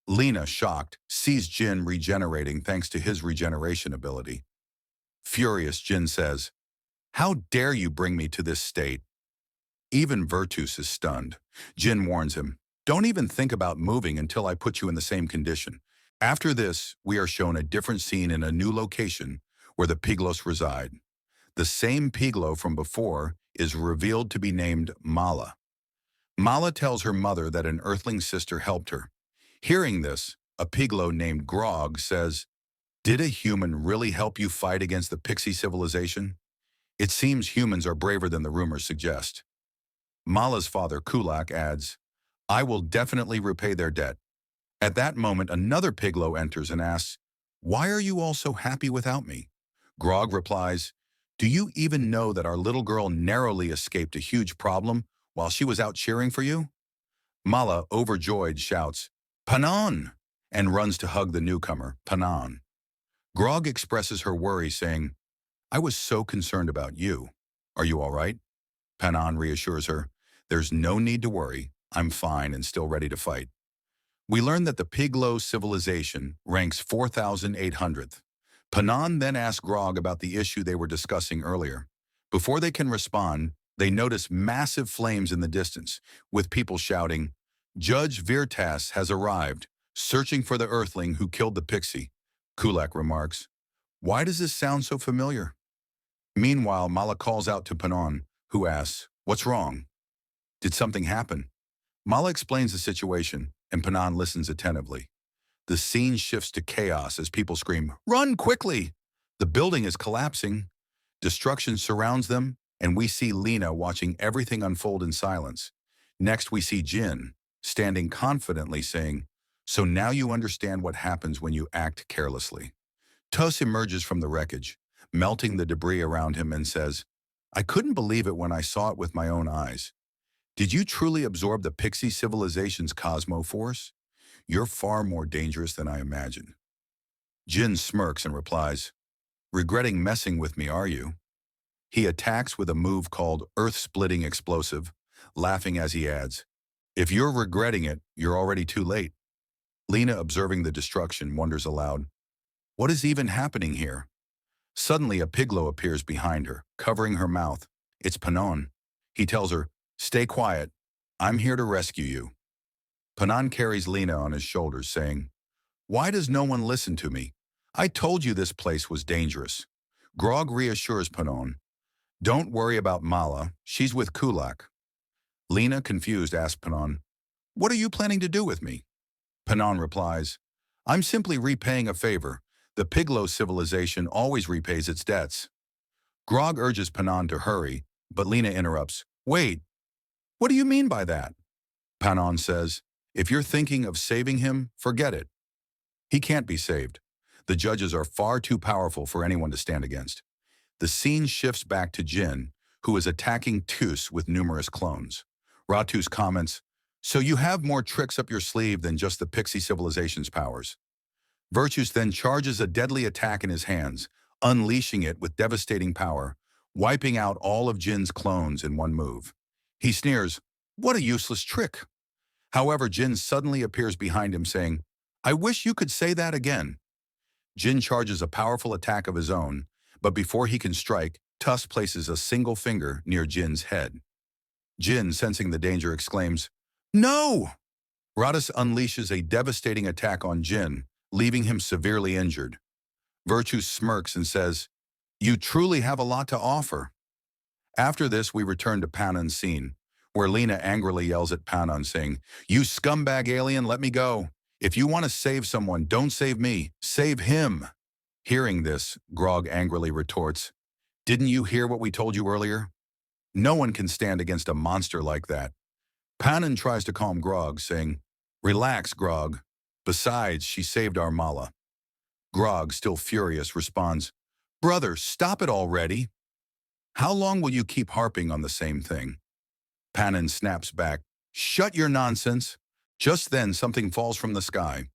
Lena, shocked, sees Jin regenerating thanks to his regeneration ability. Furious, Jin says, "How dare you bring me to this state?" Even Vertus is stunned. Jin warns him, "Don't even think about moving until I put you in the same condition." After this, we are shown a different scene in a new location where the Piglos reside. The same Piglo from before is revealed to be named Mala. Mala tells her mother that an earthling sister helped her. Hearing this, a Piglo named Grog says, "Did a human really help you fight against the Pixie civilization? It seems humans are braver than the rumors suggest." Mala's father, Kulak, adds, "I will definitely repay their debt." At that moment, another Piglo enters and asks, "Why are you all so happy without me?" Grog replies, "Do you even know that our little girl narrowly escaped a huge problem while she was out cheering for you?" Mala, overjoyed, shouts, "Panan!" and runs to hug the newcomer, Panan. Grog expresses her worry, saying, "I was so concerned about you. Are you all right?" Panan reassures her, "There's no need to worry. I'm fine and still ready to fight." We learn that the Piglo civilization ranks 4,800th. Panan then asks Grog about the issue they were discussing earlier. Before they can respond, they notice massive flames in the distance, with people shouting, "Judge Vertus has arrived, searching for the earthling who killed the Pixie." Kulak remarks, "Why does this sound so familiar?" Meanwhile, Mala calls out to Panan, who asks, "What's wrong? Did something happen?" Mala explains the situation, and Panan listens attentively. The scene shifts to chaos as people scream, "Run quickly!" The building is collapsing. Destruction surrounds them, and we see Lena watching everything unfold in silence. Next, we see Jin, standing confidently saying, "So now you understand what happens when you act carelessly." Tuss emerges from the wreckage, melting the debris around him, and says, "I couldn't believe it when I saw it with my own eyes. Did you truly absorb the Pixie civilization's cosmo force? You're far more dangerous than I imagined." Jin smirks and replies, "Regretting messing with me, are you?" He attacks with a move called Earth-Splitting Explosive, laughing as he adds, "If you're regretting it, you're already too late." Lena, observing the destruction, wonders aloud, "What is even happening here?" Suddenly, a Piglo appears behind her, covering her mouth. It's Panon. He tells her, "Stay quiet. I'm here to rescue you." Panon carries Lena on his shoulders, saying, "Why does no one listen to me? I told you this place was dangerous." Grog reassures Panon, "Don't worry about Mala. She's with Kulak." Lena, confused, asks Panon, "What are you planning to do with me?" Panon replies, "I'm simply repaying a favor. The Piglo civilization always repays its debts." Grog urges Panon to hurry, but Lena interrupts, "Wait, what do you mean by that?" Panon says, "If you're thinking of saving him, forget it. He can't be saved. The judges are far too powerful for anyone to stand against." The scene shifts back to Jin, who is attacking Tus with numerous clones. Ratus comments, So you have more tricks up your sleeve than just the Pixie civilization's powers. Vertus then charges a deadly attack in his hands, unleashing it with devastating power, wiping out all of Jin's clones in one move. He sneers, "What a useless trick." However, Jin suddenly appears behind him saying, "I wish you could say that again." Jin charges a powerful attack of his own, but before he can strike, Tusk places a single finger near Jin's head. Jin, sensing the danger, exclaims, "No!" Vertus unleashes a devastating attack on Jin, leaving him severely injured. Vertus smirks and says, "You truly have a lot to offer." After this, we return to Panon's scene, where Lena angrily yells at Panon, saying, "You scumbag alien, let me go. If you want to save someone, don't save me, save him." Hearing this, Grog angrily retorts, "Didn't you hear what we told you earlier? No one can stand against a monster like that." Panon tries to calm Grog, saying, "Relax, Grog. Besides, she saved our Mala." Grog, still furious, responds, "Brother, stop it already. How long will you keep harping on the same thing?" Panon snaps back, "Shut your nonsense." Just then, something falls from the sky.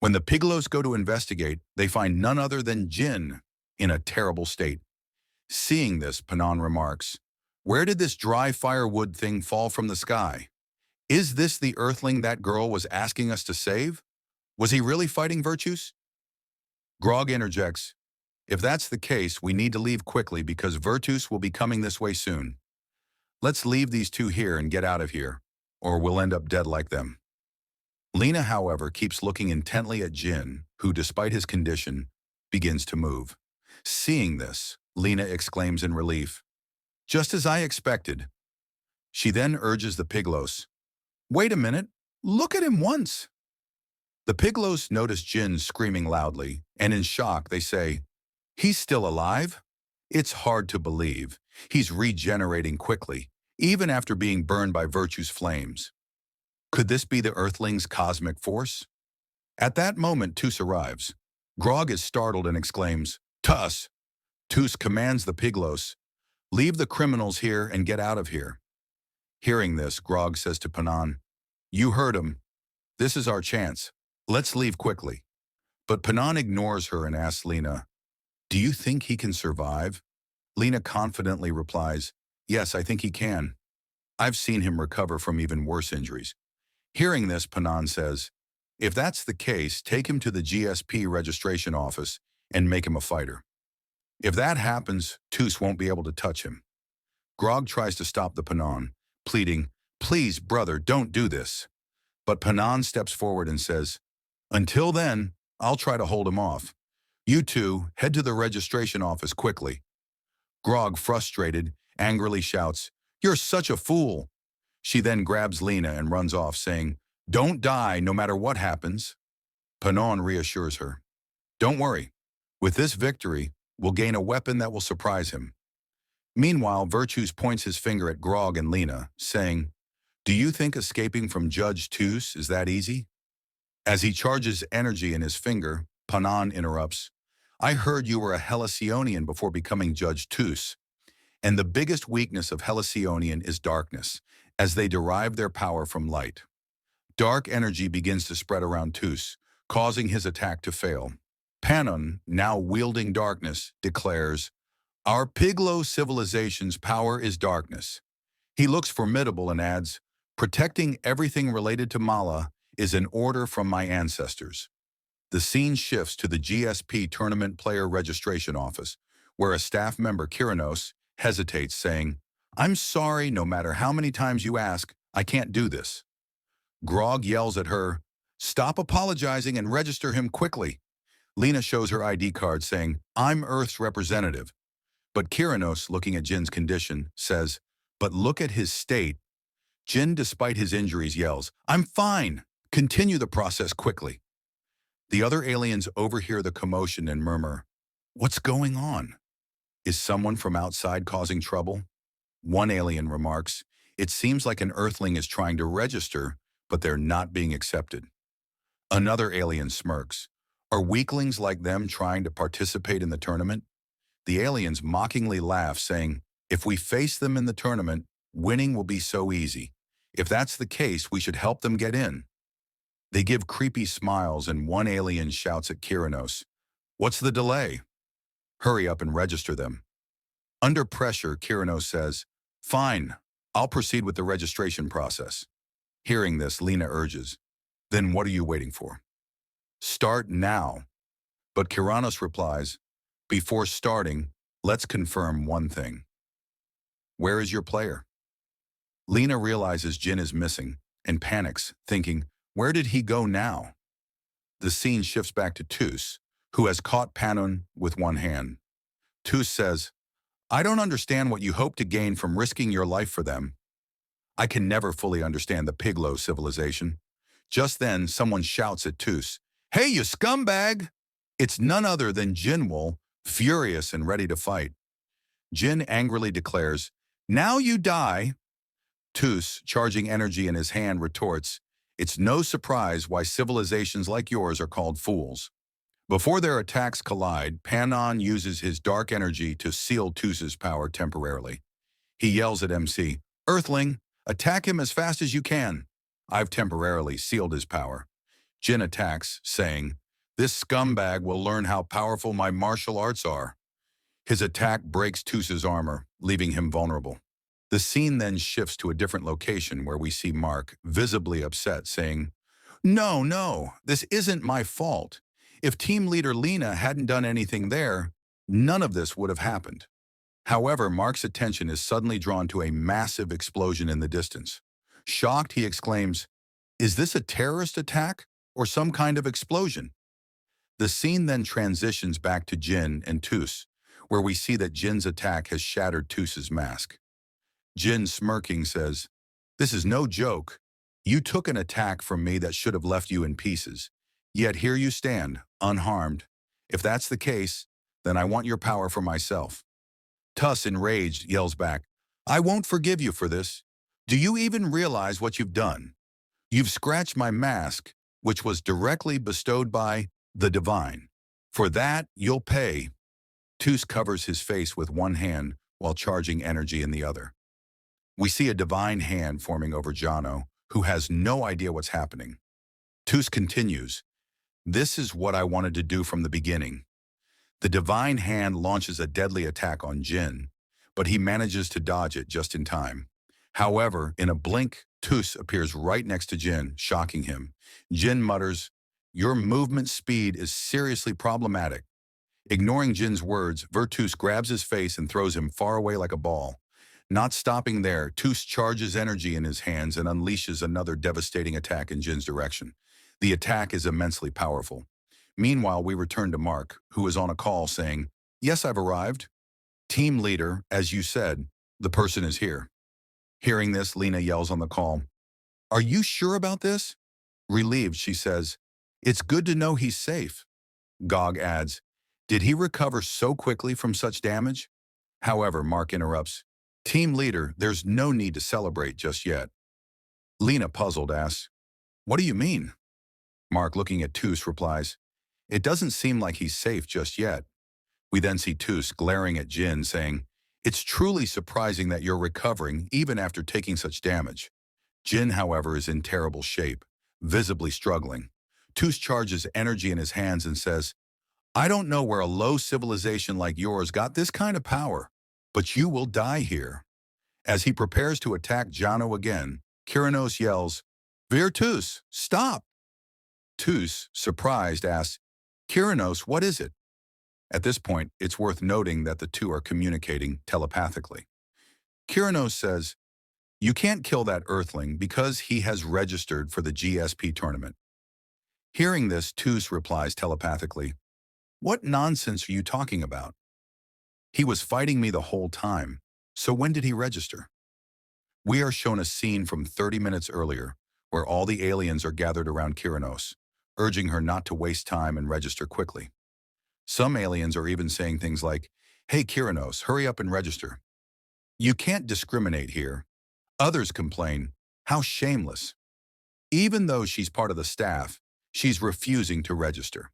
When the Piglos go to investigate, they find none other than Jin in a terrible state. Seeing this, Panon remarks, "Where did this dry firewood thing fall from the sky? Is this the earthling that girl was asking us to save? Was he really fighting Vertus?" Grog interjects, "If that's the case, we need to leave quickly because Vertus will be coming this way soon. Let's leave these two here and get out of here, or we'll end up dead like them." Lena, however, keeps looking intently at Jin, who, despite his condition, begins to move. Seeing this, Lena exclaims in relief, "Just as I expected." She then urges the Piglos, "Wait a minute, look at him once." The Piglos notice Jin screaming loudly, and in shock they say, "He's still alive? It's hard to believe. He's regenerating quickly, even after being burned by Vertus' flames. Could this be the Earthling's cosmic force?" At that moment, Tus arrives. Grog is startled and exclaims, "Tus!" Tus commands the Piglos, "Leave the criminals here and get out of here." Hearing this, Grog says to Panon, "You heard him. This is our chance. Let's leave quickly." But Panon ignores her and asks Lena, "Do you think he can survive?" Lena confidently replies, "Yes, I think he can. I've seen him recover from even worse injuries." Hearing this, Panon says, "If that's the case, take him to the GSP registration office and make him a fighter. If that happens, Tus won't be able to touch him." Grog tries to stop the Panon, pleading, "Please, brother, don't do this." But Panon steps forward and says, "Until then, I'll try to hold him off. You two, head to the registration office quickly." Grog, frustrated, angrily shouts, "You're such a fool." She then grabs Lena and runs off, saying, "Don't die no matter what happens." Panon reassures her, "Don't worry. With this victory, we'll gain a weapon that will surprise him." Meanwhile, Vertus points his finger at Grog and Lena, saying, "Do you think escaping from Judge Tus is that easy?" As he charges energy in his finger, Panon interrupts, "I heard you were a Helicionian before becoming Judge Tus, and the biggest weakness of Helicionian is darkness, as they derive their power from light. Dark energy begins to spread around Tus, causing his attack to fail. Panon, now wielding darkness, declares, 'Our Piglo civilization's power is darkness.' He looks formidable and adds, 'Protecting everything related to Mala is an order from my ancestors.' The scene shifts to the GSP tournament player registration office, where a staff member, Kyranos, hesitates, saying, 'I'm sorry, no matter how many times you ask, I can't do this.' Grog yells at her, 'Stop apologizing and register him quickly.' Lena shows her ID card, saying, 'I'm Earth's representative.' But Kyranos, looking at Jin's condition, says, 'But look at his state.' Jin, despite his injuries, yells, 'I'm fine. Continue the process quickly.' The other aliens overhear the commotion and murmur, 'What's going on? Is someone from outside causing trouble?' One alien remarks, 'It seems like an Earthling is trying to register, but they're not being accepted.' Another alien smirks, 'Are weaklings like them trying to participate in the tournament?' The aliens mockingly laugh, saying, 'If we face them in the tournament, winning will be so easy. If that's the case, we should help them get in. They give creepy smiles and one alien shouts at Kyranos, "What's the delay? Hurry up and register them." Under pressure, Kyranos says, "Fine, I'll proceed with the registration process." Hearing this, Lena urges, "Then what are you waiting for? Start now." But Kyranos replies, "Before starting, let's confirm one thing. Where is your player?" Lena realizes Jin is missing and panics, thinking, "Where did he go now?" The scene shifts back to Tus, who has caught Panun with one hand. Tus says, "I don't understand what you hope to gain from risking your life for them." I can never fully understand the Piglo civilization. Just then, someone shouts at Tus, "Hey, you scumbag!" It's none other than Jinwol, furious and ready to fight. Jin angrily declares, "Now you die." Tus, charging energy in his hand, retorts, "It's no surprise why civilizations like yours are called fools." Before their attacks collide, Panon uses his dark energy to seal Tus's power temporarily. He yells at MC, "Earthling, attack him as fast as you can." I've temporarily sealed his power. Jin attacks, saying, "This scumbag will learn how powerful my martial arts are." His attack breaks Tus's armor, leaving him vulnerable. The scene then shifts to a different location where we see Mark, visibly upset, saying, "No, no, this isn't my fault. If team leader Lena hadn't done anything there, none of this would have happened." However, Mark's attention is suddenly drawn to a massive explosion in the distance. Shocked, he exclaims, "Is this a terrorist attack or some kind of explosion?" The scene then transitions back to Jin and Tus, where we see that Jin's attack has shattered Tus's mask. Jin, smirking, says, "This is no joke. You took an attack from me that should have left you in pieces. Yet here you stand, unharmed. If that's the case, then I want your power for myself." Tus, enraged, yells back, "I won't forgive you for this. Do you even realize what you've done? You've scratched my mask, which was directly bestowed by the divine. For that, you'll pay." Tus covers his face with one hand while charging energy in the other. We see a divine hand forming over Jano, who has no idea what's happening. Tus continues, "This is what I wanted to do from the beginning." The divine hand launches a deadly attack on Jin, but he manages to dodge it just in time. However, in a blink, Tus appears right next to Jin, shocking him. Jin mutters, "Your movement speed is seriously problematic." Ignoring Jin's words, Vertus grabs his face and throws him far away like a ball. Not stopping there, Tus charges energy in his hands and unleashes another devastating attack in Jin's direction. The attack is immensely powerful. Meanwhile, we return to Mark, who is on a call saying, "Yes, I've arrived. Team leader, as you said, the person is here." Hearing this, Lena yells on the call, "Are you sure about this?" Relieved, she says, "It's good to know he's safe." Gog adds, "Did he recover so quickly from such damage?" However, Mark interrupts, "Team leader, there's no need to celebrate just yet." Lena, puzzled, asks, "What do you mean?" Mark, looking at Tus, replies, "It doesn't seem like he's safe just yet." We then see Tus glaring at Jin, saying, "It's truly surprising that you're recovering even after taking such damage." Jin, however, is in terrible shape, visibly struggling. Tus charges energy in his hands and says, "I don't know where a low civilization like yours got this kind of power, but you will die here." As he prepares to attack Jano again, Kyranos yells, "Vertus, stop!" Tus, surprised, asks, "Kyranos, what is it?" At this point, it's worth noting that the two are communicating telepathically. Kyranos says, "You can't kill that Earthling because he has registered for the GSP tournament." Hearing this, Tus replies telepathically, "What nonsense are you talking about? He was fighting me the whole time, so when did he register?" We are shown a scene from 30 minutes earlier, where all the aliens are gathered around Kyranos, urging her not to waste time and register quickly. Some aliens are even saying things like, "Hey Kyranos, hurry up and register. You can't discriminate here." Others complain, "How shameless." Even though she's part of the staff, she's refusing to register.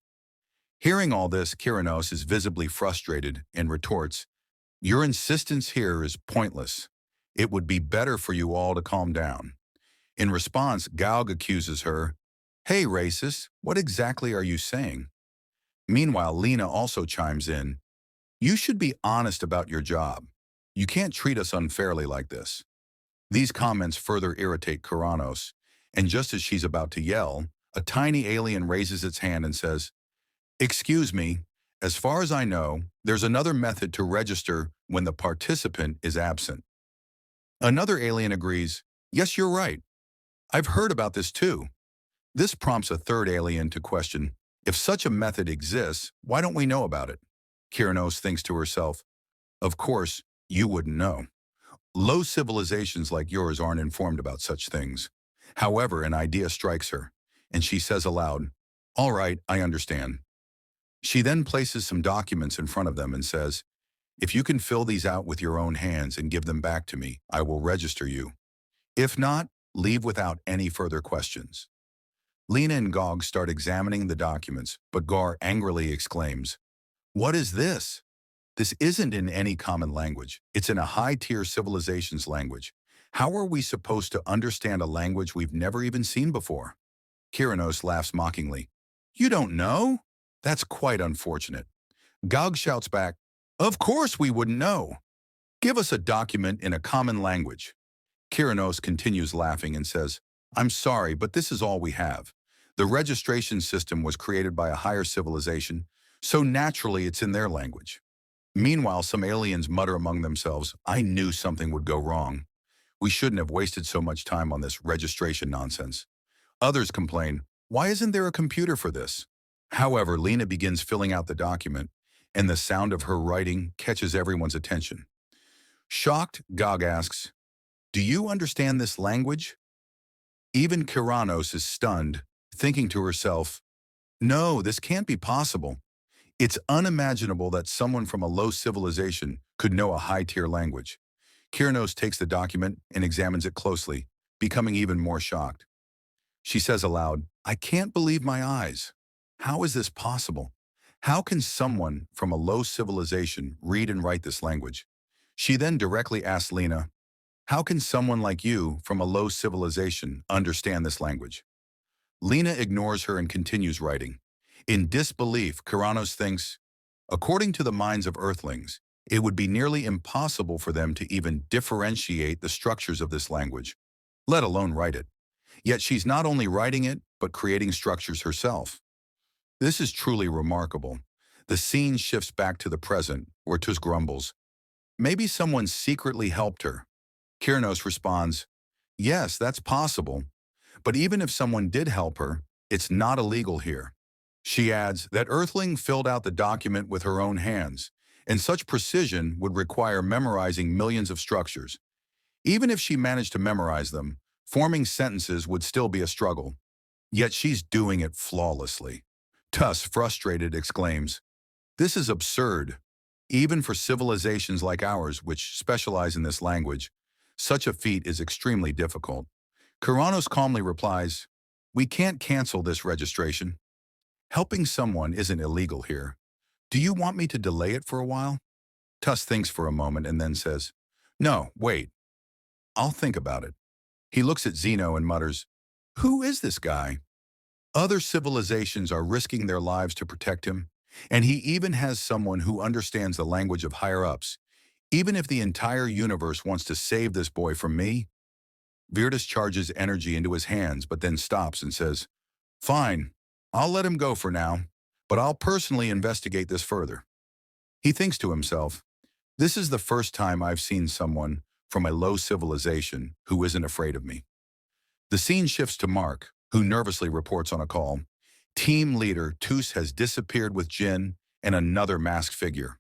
Hearing all this, Kyranos is visibly frustrated and retorts, "Your insistence here is pointless. It would be better for you all to calm down." In response, Gaug accuses her, "Hey, racist, what exactly are you saying?" Meanwhile, Lena also chimes in, "You should be honest about your job. You can't treat us unfairly like this." These comments further irritate Kuranos, and just as she's about to yell, a tiny alien raises its hand and says, "Excuse me, as far as I know, there's another method to register when the participant is absent." Another alien agrees, "Yes, you're right. I've heard about this too." This prompts a third alien to question, "If such a method exists, why don't we know about it?" Kiranos thinks to herself, "Of course, you wouldn't know. Low civilizations like yours aren't informed about such things." However, an idea strikes her, and she says aloud, "All right, I understand." She then places some documents in front of them and says, "If you can fill these out with your own hands and give them back to me, I will register you. If not, leave without any further questions." Lena and Gog start examining the documents, but Gar angrily exclaims, "What is this? This isn't in any common language. It's in a high-tier civilization's language. How are we supposed to understand a language we've never even seen before?" Kiranos laughs mockingly. "You don't know? That's quite unfortunate." Gog shouts back, "Of course we wouldn't know. Give us a document in a common language." Kiranos continues laughing and says, "I'm sorry, but this is all we have. The registration system was created by a higher civilization, so naturally it's in their language." Meanwhile, some aliens mutter among themselves, "I knew something would go wrong. We shouldn't have wasted so much time on this registration nonsense." Others complain, "Why isn't there a computer for this?" However, Lena begins filling out the document, and the sound of her writing catches everyone's attention. Shocked, Gog asks, "Do you understand this language?" Even Kiranos is stunned, thinking to herself, "No, this can't be possible. It's unimaginable that someone from a low civilization could know a high-tier language." Kiranos takes the document and examines it closely, becoming even more shocked. She says aloud, "I can't believe my eyes. How is this possible? How can someone from a low civilization read and write this language?" She then directly asks Lena, "How can someone like you from a low civilization understand this language?" Lena ignores her and continues writing. In disbelief, Kiranos thinks, "According to the minds of Earthlings, it would be nearly impossible for them to even differentiate the structures of this language, let alone write it. Yet she's not only writing it, but creating structures herself. This is truly remarkable." The scene shifts back to the present, where Tus grumbles, "Maybe someone secretly helped her." Kiranos responds, "Yes, that's possible. But even if someone did help her, it's not illegal here." She adds that Earthling filled out the document with her own hands, and such precision would require memorizing millions of structures. Even if she managed to memorize them, forming sentences would still be a struggle. Yet she's doing it flawlessly. Tuss, frustrated, exclaims, "This is absurd. Even for civilizations like ours, which specialize in this language, such a feat is extremely difficult." Kuranos calmly replies, "We can't cancel this registration. Helping someone isn't illegal here. Do you want me to delay it for a while?" Tuss thinks for a moment and then says, "No, wait. I'll think about it." He looks at Zeno and mutters, "Who is this guy? Other civilizations are risking their lives to protect him, and he even has someone who understands the language of higher-ups. Even if the entire universe wants to save this boy from me." Vertus charges energy into his hands, but then stops and says, "Fine, I'll let him go for now, but I'll personally investigate this further." He thinks to himself, "This is the first time I've seen someone from a low civilization who isn't afraid of me." The scene shifts to Mark, who nervously reports on a call. Team leader Tus has disappeared with Jin and another masked figure.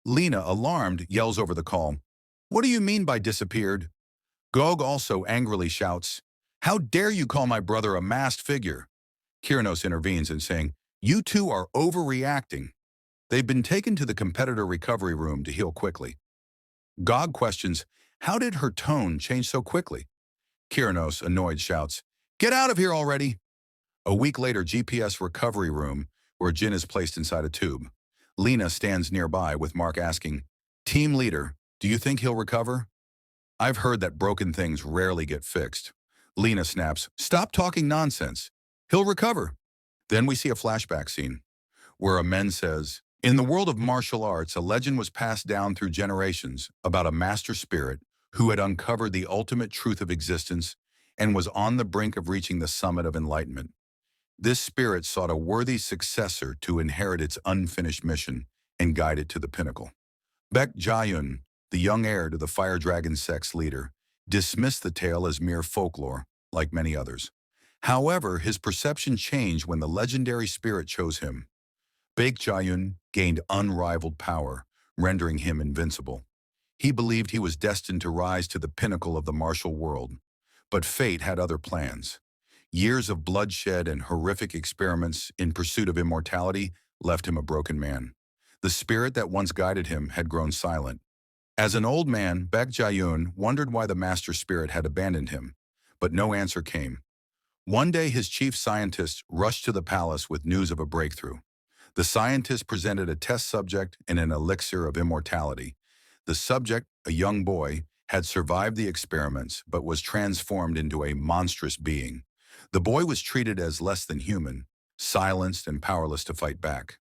Lena, alarmed, yells over the call, "What do you mean by disappeared?" Gog also angrily shouts, "How dare you call my brother a masked figure?" Kiranos intervenes and saying, "You two are overreacting." They've been taken to the competitor recovery room to heal quickly. Gog questions, "How did her tone change so quickly?" Kiranos, annoyed, shouts, "Get out of here already!" A week later, GPS recovery room, where Jin is placed inside a tube. Lena stands nearby with Mark asking, "Team leader, do you think he'll recover?" "I've heard that broken things rarely get fixed." Lena snaps, "Stop talking nonsense. He'll recover." Then we see a flashback scene where a man says, "In the world of martial arts, a legend was passed down through generations about a master spirit who had uncovered the ultimate truth of existence and was on the brink of reaching the summit of enlightenment. This spirit sought a worthy successor to inherit its unfinished mission and guide it to the pinnacle." Baek Jayun, the young heir to the Fire Dragon sect's leader, dismissed the tale as mere folklore, like many others. However, his perception changed when the legendary spirit chose him. Baek Jayun gained unrivaled power, rendering him invincible. He believed he was destined to rise to the pinnacle of the martial world. But fate had other plans. Years of bloodshed and horrific experiments in pursuit of immortality left him a broken man. The spirit that once guided him had grown silent. As an old man, Baek Jayun wondered why the master spirit had abandoned him, but no answer came. One day his chief scientist rushed to the palace with news of a breakthrough. The scientist presented a test subject and an elixir of immortality. The subject, a young boy, had survived the experiments but was transformed into a monstrous being. The boy was treated as less than human, silenced and powerless to fight back.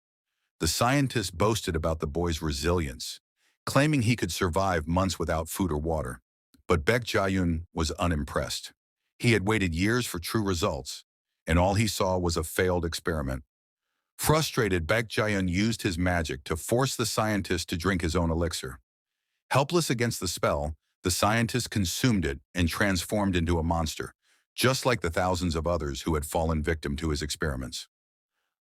The scientist boasted about the boy's resilience, claiming he could survive months without food or water. But Baek Jayun was unimpressed. He had waited years for true results, and all he saw was a failed experiment. Frustrated, Baek Jayun used his magic to force the scientist to drink his own elixir. Helpless against the spell, the scientist consumed it and transformed into a monster, just like the thousands of others who had fallen victim to his experiments.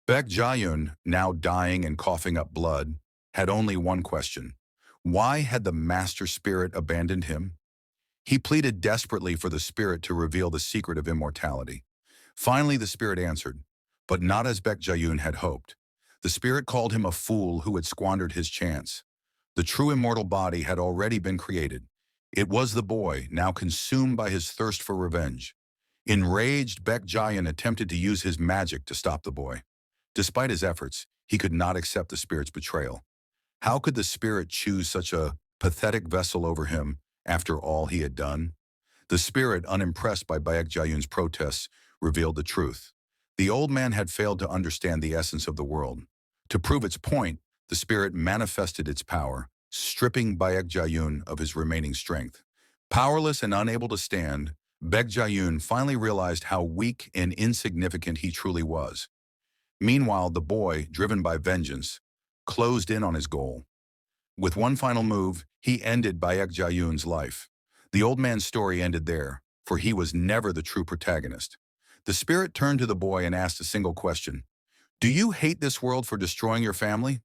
Baek Jayun, now dying and coughing up blood, had only one question. Why had the master spirit abandoned him? He pleaded desperately for the spirit to reveal the secret of immortality. Finally, the spirit answered, but not as Baek Jayun had hoped. The spirit called him a fool who had squandered his chance. The true immortal body had already been created. It was the boy, now consumed by his thirst for revenge. Enraged, Baek Jayun attempted to use his magic to stop the boy. Despite his efforts, he could not accept the spirit's betrayal. How could the spirit choose such a pathetic vessel over him after all he had done? The spirit, unimpressed by Baek Jayun's protests, revealed the truth. The old man had failed to understand the essence of the world. To prove its point, the spirit manifested its power, stripping Baek Jayun of his remaining strength. Powerless and unable to stand, Baek Jayun finally realized how weak and insignificant he truly was. Meanwhile, the boy, driven by vengeance, closed in on his goal. With one final move, he ended Baek Jayun's life. The old man's story ended there, for he was never the true protagonist. The spirit turned to the boy and asked a single question. "Do you hate this world for destroying your family?"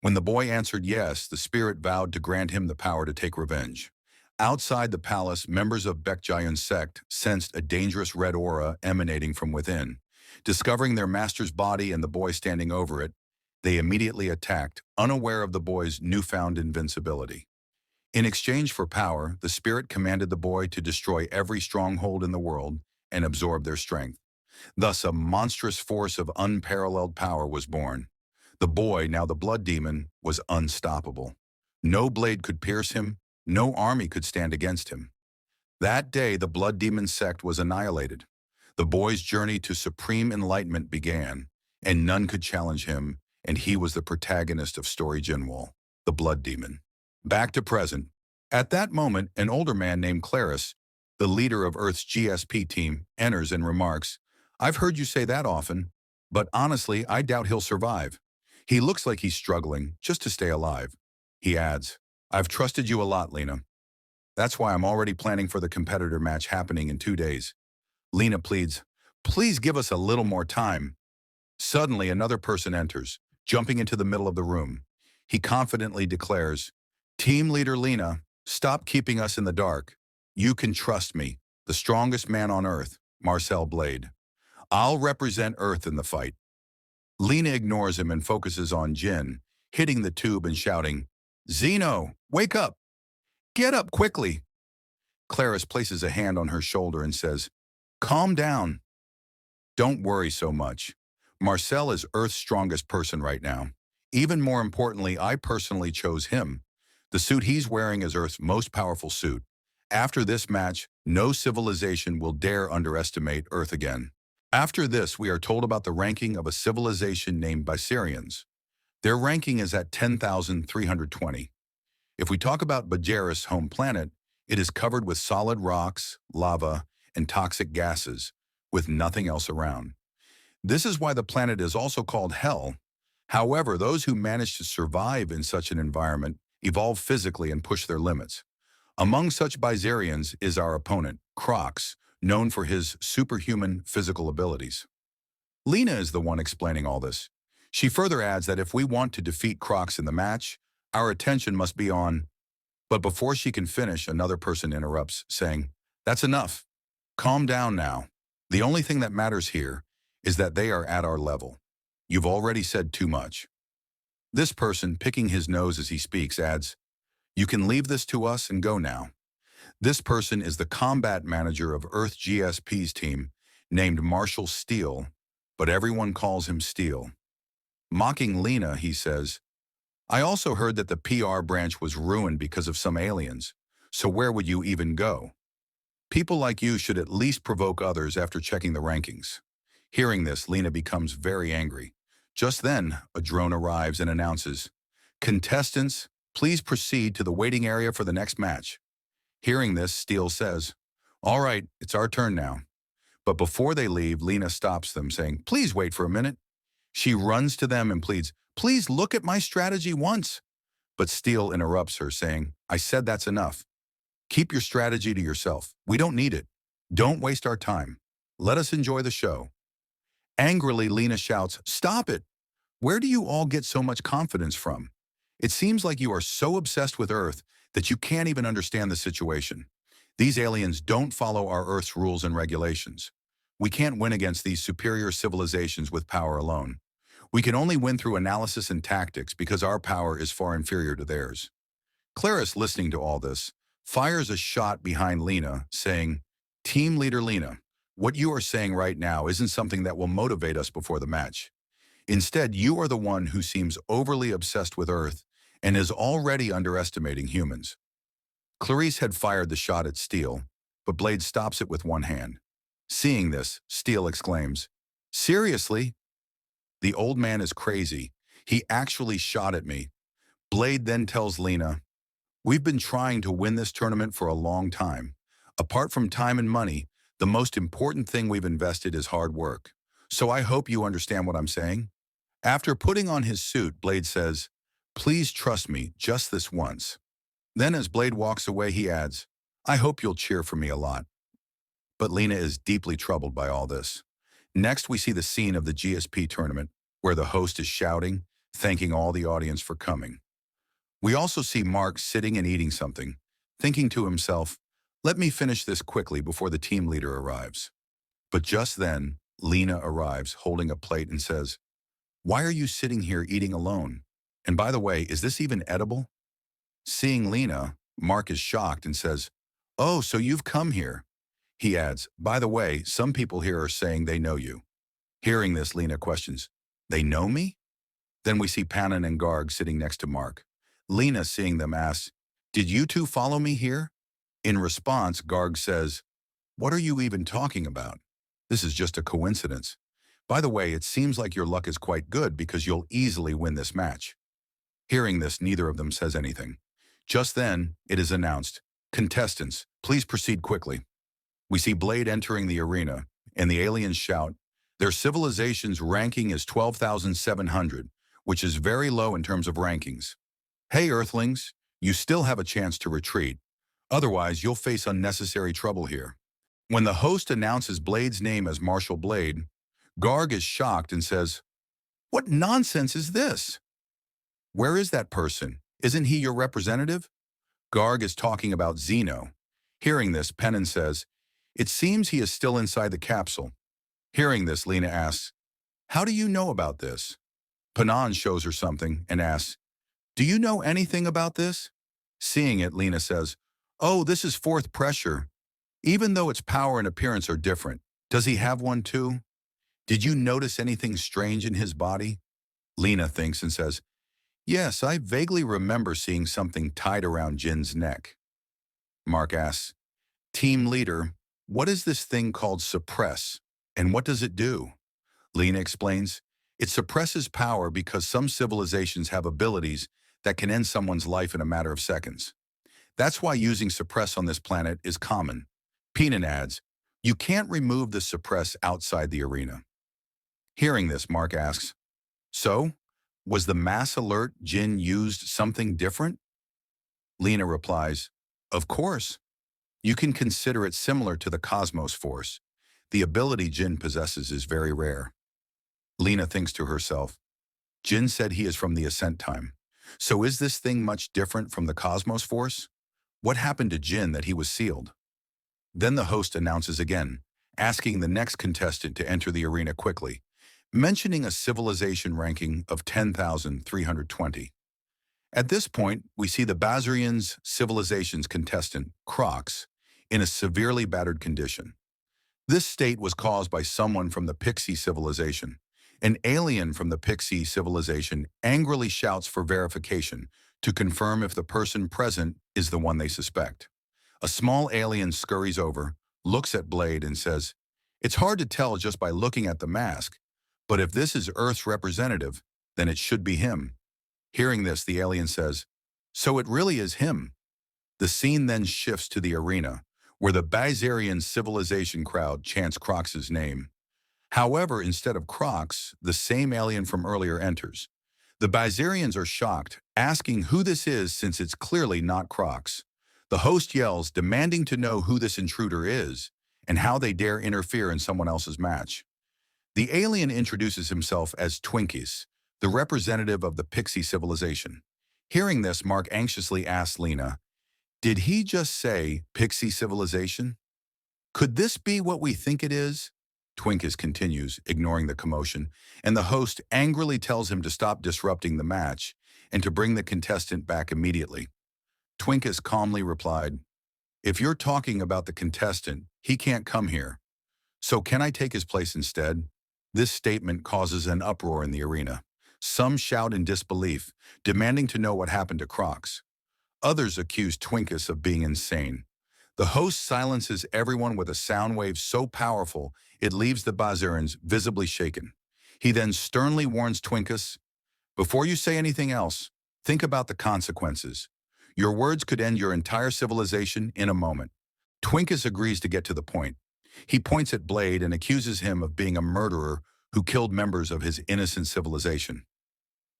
When the boy answered yes, the spirit vowed to grant him the power to take revenge. Outside the palace, members of Baek Jayun's sect sensed a dangerous red aura emanating from within. Discovering their master's body and the boy standing over it, they immediately attacked, unaware of the boy's newfound invincibility. In exchange for power, the spirit commanded the boy to destroy every stronghold in the world and absorb their strength. Thus, a monstrous force of unparalleled power was born. The boy, now the blood demon, was unstoppable. No blade could pierce him, no army could stand against him. That day, the blood demon sect was annihilated. The boy's journey to supreme enlightenment began, and none could challenge him, and he was the protagonist of Story Jinwoo, the blood demon. Back to present. At that moment, an older man named Claris, the leader of Earth's GSP team, enters and remarks, "I've heard you say that often, but honestly, I doubt he'll survive. He looks like he's struggling just to stay alive." He adds, "I've trusted you a lot, Lena. That's why I'm already planning for the competitor match happening in 2 days." Lena pleads, "Please give us a little more time." Suddenly, another person enters, jumping into the middle of the room. He confidently declares, "Team leader Lena, stop keeping us in the dark. You can trust me, the strongest man on Earth, Marcel Blade. I'll represent Earth in the fight." Lena ignores him and focuses on Jin, hitting the tube and shouting, "Zeno, wake up! Get up quickly!" Claris places a hand on her shoulder and says, "Calm down. Don't worry so much. Marcel is Earth's strongest person right now. Even more importantly, I personally chose him. The suit he's wearing is Earth's most powerful suit. After this match, No civilization will dare underestimate Earth again. After this, we are told about the ranking of a civilization named Bicerians. Their ranking is at 10,320. If we talk about Bajaris' home planet, it is covered with solid rocks, lava, and toxic gases, with nothing else around. This is why the planet is also called Hell. However, those who manage to survive in such an environment evolve physically and push their limits. Among such Bizerians is our opponent, Crocs, known for his superhuman physical abilities. Lena is the one explaining all this. She further adds that if we want to defeat Crocs in the match, our attention must be on. But before she can finish, another person interrupts, saying, "That's enough. Calm down now. The only thing that matters here is that they are at our level. You've already said too much." This person, picking his nose as he speaks, adds, "You can leave this to us and go now." This person is the combat manager of Earth GSP's team, named Marshall Steele, but everyone calls him Steele. Mocking Lena, he says, "I also heard that the PR branch was ruined because of some aliens, so where would you even go? People like you should at least provoke others after checking the rankings." Hearing this, Lena becomes very angry. Just then, a drone arrives and announces, "Contestants, please proceed to the waiting area for the next match." Hearing this, Steele says, "All right, it's our turn now." But before they leave, Lena stops them, saying, "Please wait for a minute." She runs to them and pleads, "Please look at my strategy once." But Steele interrupts her, saying, "I said that's enough. Keep your strategy to yourself. We don't need it. Don't waste our time. Let us enjoy the show." Angrily, Lena shouts, "Stop it! Where do you all get so much confidence from? It seems like you are so obsessed with Earth that you can't even understand the situation. These aliens don't follow our Earth's rules and regulations. We can't win against these superior civilizations with power alone. We can only win through analysis and tactics because our power is far inferior to theirs." Clarice, listening to all this, fires a shot behind Lena, saying, "Team Leader Lena, what you are saying right now isn't something that will motivate us before the match. Instead, you are the one who seems overly obsessed with Earth and is already underestimating humans." Clarice had fired the shot at Steele, but Blade stops it with one hand. Seeing this, Steele exclaims, "Seriously? The old man is crazy. He actually shot at me." Blade then tells Lena, "We've been trying to win this tournament for a long time. Apart from time and money, the most important thing we've invested is hard work. So I hope you understand what I'm saying." After putting on his suit, Blade says, "Please trust me just this once." Then as Blade walks away, he adds, "I hope you'll cheer for me a lot." But Lena is deeply troubled by all this. Next, we see the scene of the GSP tournament, where the host is shouting, thanking all the audience for coming. We also see Mark sitting and eating something, thinking to himself, "Let me finish this quickly before the team leader arrives." But just then, Lena arrives holding a plate and says, "Why are you sitting here eating alone? And by the way, is this even edible?" Seeing Lena, Mark is shocked and says, "Oh, so you've come here." He adds, "By the way, some people here are saying they know you." Hearing this, Lena questions, "They know me?" Then we see Pannon and Garg sitting next to Mark. Lena, seeing them, asks, "Did you two follow me here?" In response, Garg says, "What are you even talking about? This is just a coincidence. By the way, it seems like your luck is quite good because you'll easily win this match." Hearing this, neither of them says anything. Just then, it is announced, "Contestants, please proceed quickly." We see Blade entering the arena, and the aliens shout, "Their civilization's ranking is 12,700, which is very low in terms of rankings. Hey, Earthlings, you still have a chance to retreat. Otherwise, you'll face unnecessary trouble here." When the host announces Blade's name as Marshall Blade, Garg is shocked and says, "What nonsense is this? Where is that person? Isn't he your representative?" Garg is talking about Zeno. Hearing this, Pennon says, "It seems he is still inside the capsule." Hearing this, Lena asks, "How do you know about this?" Pennon shows her something and asks, "Do you know anything about this?" Seeing it, Lena says, "Oh, this is fourth pressure. Even though its power and appearance are different, does he have one too? Did you notice anything strange in his body?" Lena thinks and says, "Yes, I vaguely remember seeing something tied around Jin's neck." Mark asks, Team leader, what is this thing called suppress, and what does it do? Lena explains, it suppresses power because some civilizations have abilities that can end someone's life in a matter of seconds. That's why using suppress on this planet is common. Peanut adds, you can't remove the suppress outside the arena. Hearing this, Mark asks, so, was the mass alert Jin used something different? Lena replies, of course. You can consider it similar to the Cosmos Force. The ability Jin possesses is very rare. Lena thinks to herself, Jin said he is from the Ascent Time. So is this thing much different from the Cosmos Force? What happened to Jin that he was sealed? Then the host announces again, asking the next contestant to enter the arena quickly, mentioning a civilization ranking of 10,320. At this point, we see the Bazarian's civilization's contestant, Crocs, in a severely battered condition. This state was caused by someone from the Pixie civilization. An alien from the Pixie civilization angrily shouts for verification to confirm if the person present is the one they suspect. A small alien scurries over, looks at Blade and says, it's hard to tell just by looking at the mask, but if this is Earth's representative, then it should be him. Hearing this, the alien says, so it really is him. The scene then shifts to the arena, where the Bazarian civilization crowd chants Crocs' name. However, instead of Crocs, the same alien from earlier enters. The Bazarians are shocked, asking who this is since it's clearly not Crocs. The host yells, demanding to know who this intruder is and how they dare interfere in someone else's match. The alien introduces himself as Twinkies, the representative of the Pixie civilization. Hearing this, Mark anxiously asks Lena, did he just say Pixie civilization? Could this be what we think it is? Twinkies continues, ignoring the commotion, and the host angrily tells him to stop disrupting the match and to bring the contestant back immediately. Twinkies calmly replied, if you're talking about the contestant, he can't come here. So can I take his place instead? This statement causes an uproar in the arena. Some shout in disbelief, demanding to know what happened to Crocs. Others accuse Twinkies of being insane. The host silences everyone with a sound wave so powerful it leaves the Bazarians visibly shaken. He then sternly warns Twinkies, before you say anything else, think about the consequences. Your words could end your entire civilization in a moment. Twinkies agrees to get to the point. He points at Blade and accuses him of being a murderer who killed members of his innocent civilization.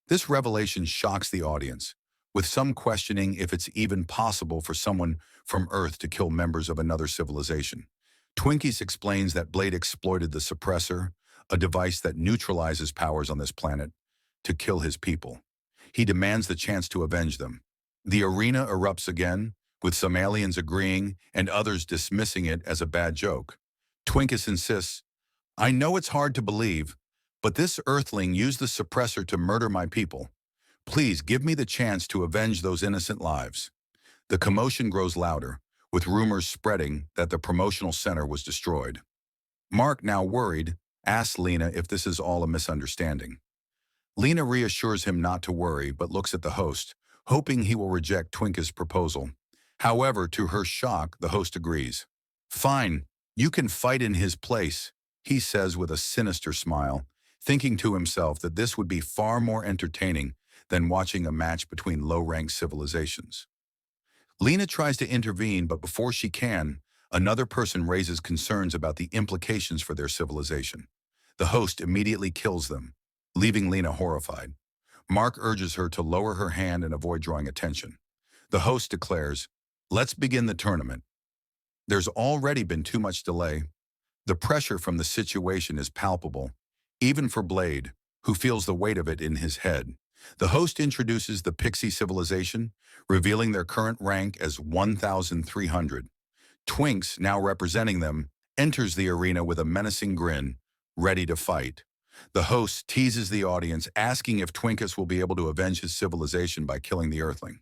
This revelation shocks the audience, with some questioning if it's even possible for someone from Earth to kill members of another civilization. Twinkies explains that Blade exploited the suppressor, a device that neutralizes powers on this planet, to kill his people. He demands the chance to avenge them. The arena erupts again, with some aliens agreeing and others dismissing it as a bad joke. Twinkies insists, I know it's hard to believe, but this Earthling used the suppressor to murder my people. Please give me the chance to avenge those innocent lives. The commotion grows louder, with rumors spreading that the promotional center was destroyed. Mark, now worried, asks Lena if this is all a misunderstanding. Lena reassures him not to worry but looks at the host, hoping he will reject Twinkies' proposal. However, to her shock, the host agrees. Fine, you can fight in his place, he says with a sinister smile, thinking to himself that this would be far more entertaining than watching a match between low-ranked civilizations. Lena tries to intervene, but before she can, another person raises concerns about the implications for their civilization. The host immediately kills them, leaving Lena horrified. Mark urges her to lower her hand and avoid drawing attention. The host declares, let's begin the tournament. There's already been too much delay. The pressure from the situation is palpable, even for Blade, who feels the weight of it in his head. The host introduces the Pixie civilization, revealing their current rank as 1,300. Twinks, now representing them, enters the arena with a menacing grin, ready to fight. The host teases the audience, asking if Twinkies will be able to avenge his civilization by killing the Earthling.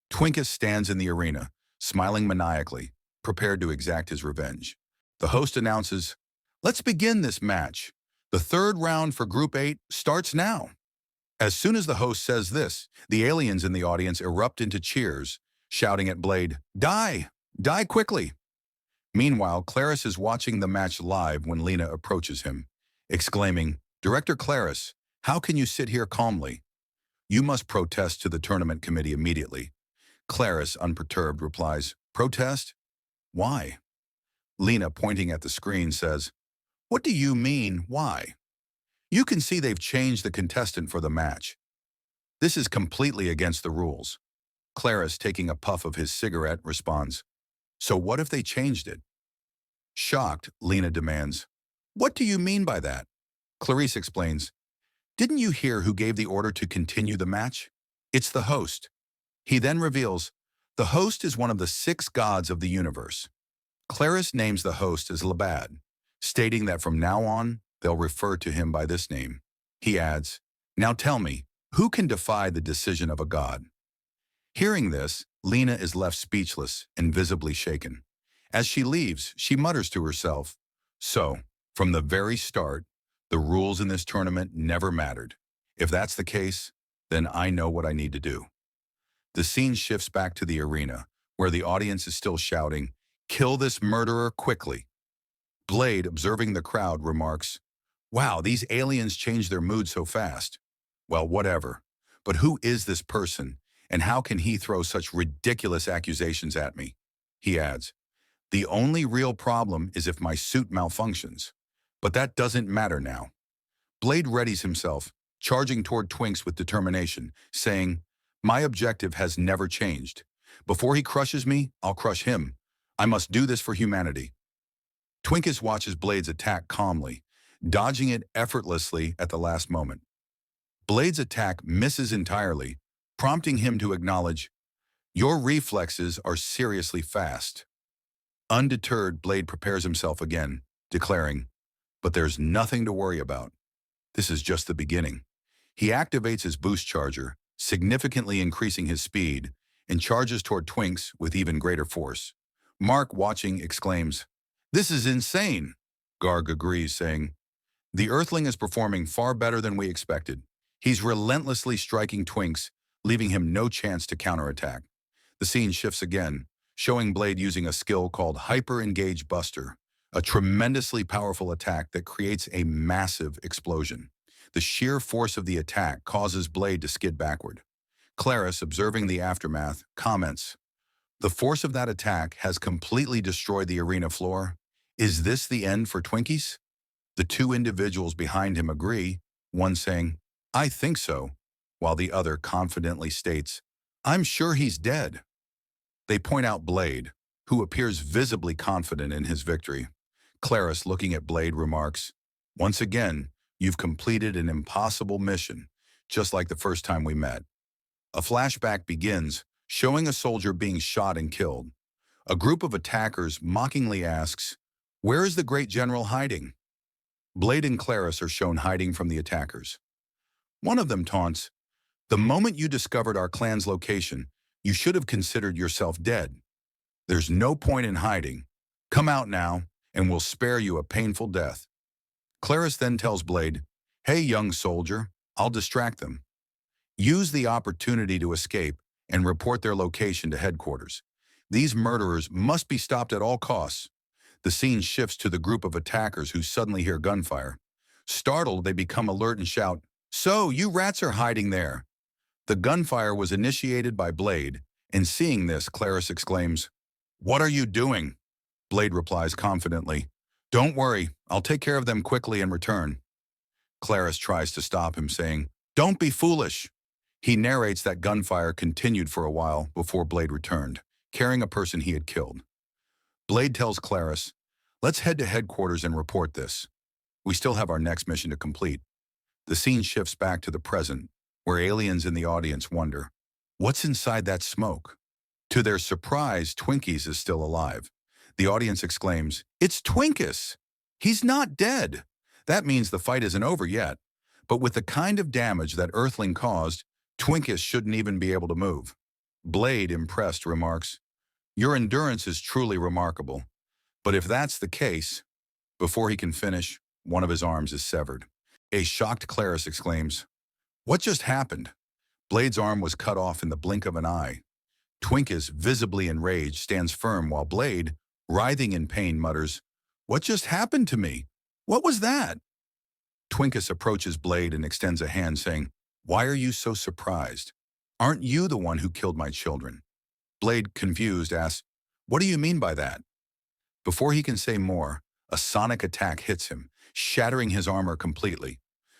Twinkies stands in the arena, smiling maniacally, prepared to exact his revenge. The host announces, let's begin this match. The third round for Group 8 starts now. As soon as the host says this, the aliens in the audience erupt into cheers, shouting at Blade, die! Die quickly! Meanwhile, Claris is watching the match live when Lena approaches him, exclaiming, "Director Claris, how can you sit here calmly? You must protest to the tournament committee immediately." Claris, unperturbed, replies, "Protest? Why?" Lena, pointing at the screen, says, "What do you mean, why? You can see they've changed the contestant for the match. This is completely against the rules." Claris, taking a puff of his cigarette, responds, "So what if they changed it?" Shocked, Lena demands, "What do you mean by that?" Clarice explains, "Didn't you hear who gave the order to continue the match? It's the host." He then reveals, "The host is one of the 6 gods of the universe." Claris names the host as Labad, stating that from now on, they'll refer to him by this name. He adds, "Now tell me, who can defy the decision of a god?" Hearing this, Lena is left speechless and visibly shaken. As she leaves, she mutters to herself, "So, from the very start, the rules in this tournament never mattered. If that's the case, then I know what I need to do." The scene shifts back to the arena, where the audience is still shouting, "Kill this murderer quickly." Blade, observing the crowd, remarks, "Wow, these aliens change their mood so fast." Well, whatever. But who is this person, and how can he throw such ridiculous accusations at me? He adds, "The only real problem is if my suit malfunctions. But that doesn't matter now." Blade readies himself, charging toward Twinks with determination, saying, "My objective has never changed. Before he crushes me, I'll crush him. I must do this for humanity." Twinkus watches Blade's attack calmly, dodging it effortlessly at the last moment. Blade's attack misses entirely, prompting him to acknowledge, "Your reflexes are seriously fast." Undeterred, Blade prepares himself again, declaring, "But there's nothing to worry about. This is just the beginning." He activates his boost charger, significantly increasing his speed, and charges toward Twinks with even greater force. Mark, watching, exclaims, "This is insane." Garg agrees, saying, "The Earthling is performing far better than we expected. He's relentlessly striking Twinks, leaving him no chance to counterattack." The scene shifts again, showing Blade using a skill called Hyper Engage Buster, a tremendously powerful attack that creates a massive explosion. The sheer force of the attack causes Blade to skid backward. Claris, observing the aftermath, comments, "The force of that attack has completely destroyed the arena floor. Is this the end for Twinkies?" The 2 individuals behind him agree, one saying, "I think so," while the other confidently states, "I'm sure he's dead." They point out Blade, who appears visibly confident in his victory. Claris, looking at Blade, remarks, "Once again, you've completed an impossible mission, just like the first time we met." A flashback begins, showing a soldier being shot and killed. A group of attackers mockingly asks, "Where is the great general hiding?" Blade and Claris are shown hiding from the attackers. One of them taunts, "The moment you discovered our clan's location, you should have considered yourself dead. There's no point in hiding. Come out now, and we'll spare you a painful death." Claris then tells Blade, "Hey, young soldier, I'll distract them. Use the opportunity to escape and report their location to headquarters. These murderers must be stopped at all costs." The scene shifts to the group of attackers who suddenly hear gunfire. Startled, they become alert and shout, "So, you rats are hiding there." The gunfire was initiated by Blade, and seeing this, Claris exclaims, "What are you doing?" Blade replies confidently, "Don't worry, I'll take care of them quickly and return." Claris tries to stop him, saying, "Don't be foolish." He narrates that gunfire continued for a while before Blade returned, carrying a person he had killed. Blade tells Claris, "Let's head to headquarters and report this. We still have our next mission to complete." The scene shifts back to the present, where aliens in the audience wonder, "What's inside that smoke?" To their surprise, Twinkies is still alive. The audience exclaims, "It's Twinkus! He's not dead!" That means the fight isn't over yet. But with the kind of damage that Earthling caused, Twinkus shouldn't even be able to move. Blade, impressed, remarks, "Your endurance is truly remarkable. But if that's the case," before he can finish, one of his arms is severed. A shocked Claris exclaims, "What just happened?" Blade's arm was cut off in the blink of an eye. Twinkus, visibly enraged, stands firm while Blade, Writhing in pain, mutters, "What just happened to me? What was that?" Twinkus approaches Blade and extends a hand, saying, "Why are you so surprised? Aren't you the one who killed my children?" Blade, confused, asks, "What do you mean by that?" Before he can say more, a sonic attack hits him, shattering his armor completely.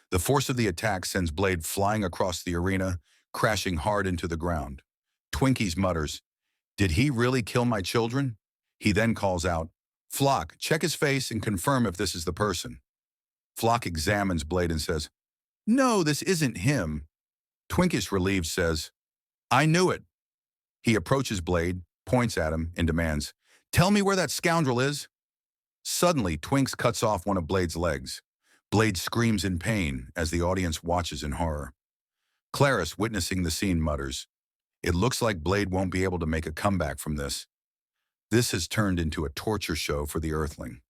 The force of the attack sends Blade flying across the arena, crashing hard into the ground. Twinkies mutters, "Did he really kill my children?" He then calls out, "Flock, check his face and confirm if this is the person." Flock examines Blade and says, "No, this isn't him." Twinkies, relieved, says, "I knew it." He approaches Blade, points at him, and demands, "Tell me where that scoundrel is." Suddenly, Twinks cuts off one of Blade's legs. Blade screams in pain as the audience watches in horror. Clarice, witnessing the scene, mutters, "It looks like Blade won't be able to make a comeback from this." This has turned into a torture show for the Earthling.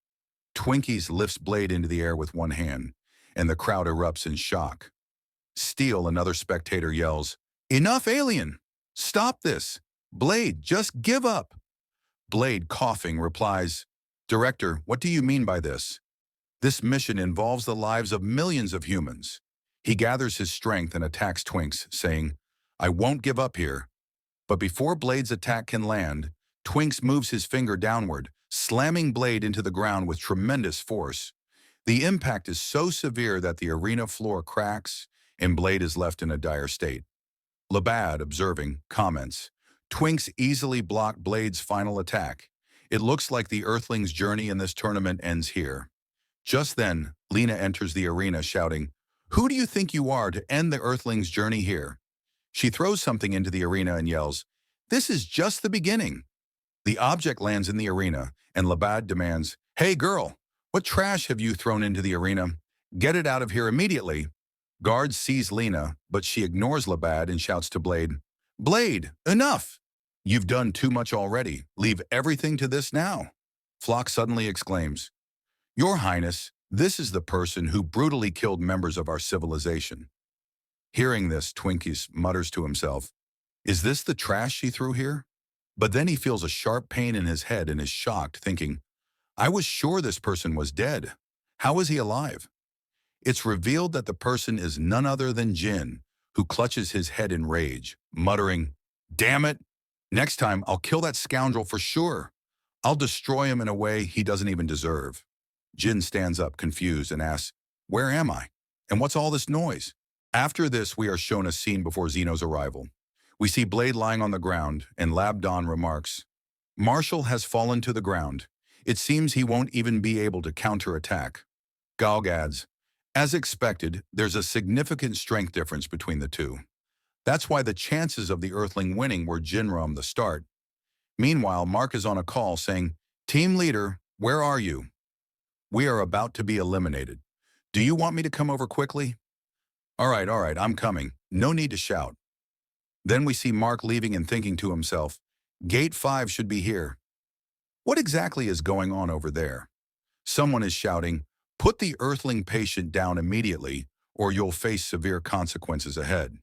Twinkies lifts Blade into the air with one hand, and the crowd erupts in shock. Steel, another spectator, yells, "Enough, alien! Stop this! Blade, just give up!" Blade, coughing, replies, "Director, what do you mean by this? This mission involves the lives of millions of humans." He gathers his strength and attacks Twinks, saying, "I won't give up here." But before Blade's attack can land, Twinks moves his finger downward, slamming Blade into the ground with tremendous force. The impact is so severe that the arena floor cracks, and Blade is left in a dire state. Labad, observing, comments, "Twinks easily blocked Blade's final attack. It looks like the Earthling's journey in this tournament ends here." Just then, Lena enters the arena shouting, "Who do you think you are to end the Earthling's journey here?" She throws something into the arena and yells, "This is just the beginning." The object lands in the arena, and Labad demands, "Hey girl, what trash have you thrown into the arena? Get it out of here immediately." Guards seize Lena, but she ignores Labad and shouts to Blade, "Blade, enough! You've done too much already. Leave everything to this now." Flock suddenly exclaims, "Your Highness, this is the person who brutally killed members of our civilization." Hearing this, Twinkies mutters to himself, "Is this the trash she threw here?" But then he feels a sharp pain in his head and is shocked, thinking, "I was sure this person was dead. How is he alive?" It's revealed that the person is none other than Jin, who clutches his head in rage, muttering, "Damn it! Next time I'll kill that scoundrel for sure. I'll destroy him in a way he doesn't even deserve." Jin stands up confused and asks, "Where am I? And what's all this noise?" After this, we are shown a scene before Zeno's arrival. We see Blade lying on the ground, and Labdon remarks, "Marshall has fallen to the ground. It seems he won't even be able to counterattack." Galg adds, "As expected, there's a significant strength difference between the two. That's why the chances of the Earthling winning were Jinram the start." Meanwhile, Mark is on a call saying, "Team leader, where are you? We are about to be eliminated. Do you want me to come over quickly?" All right, I'm coming. No need to shout." Then we see Mark leaving and thinking to himself, "Gate 5 should be here. What exactly is going on over there?" Someone is shouting, "Put the Earthling patient down immediately, or you'll face severe consequences ahead."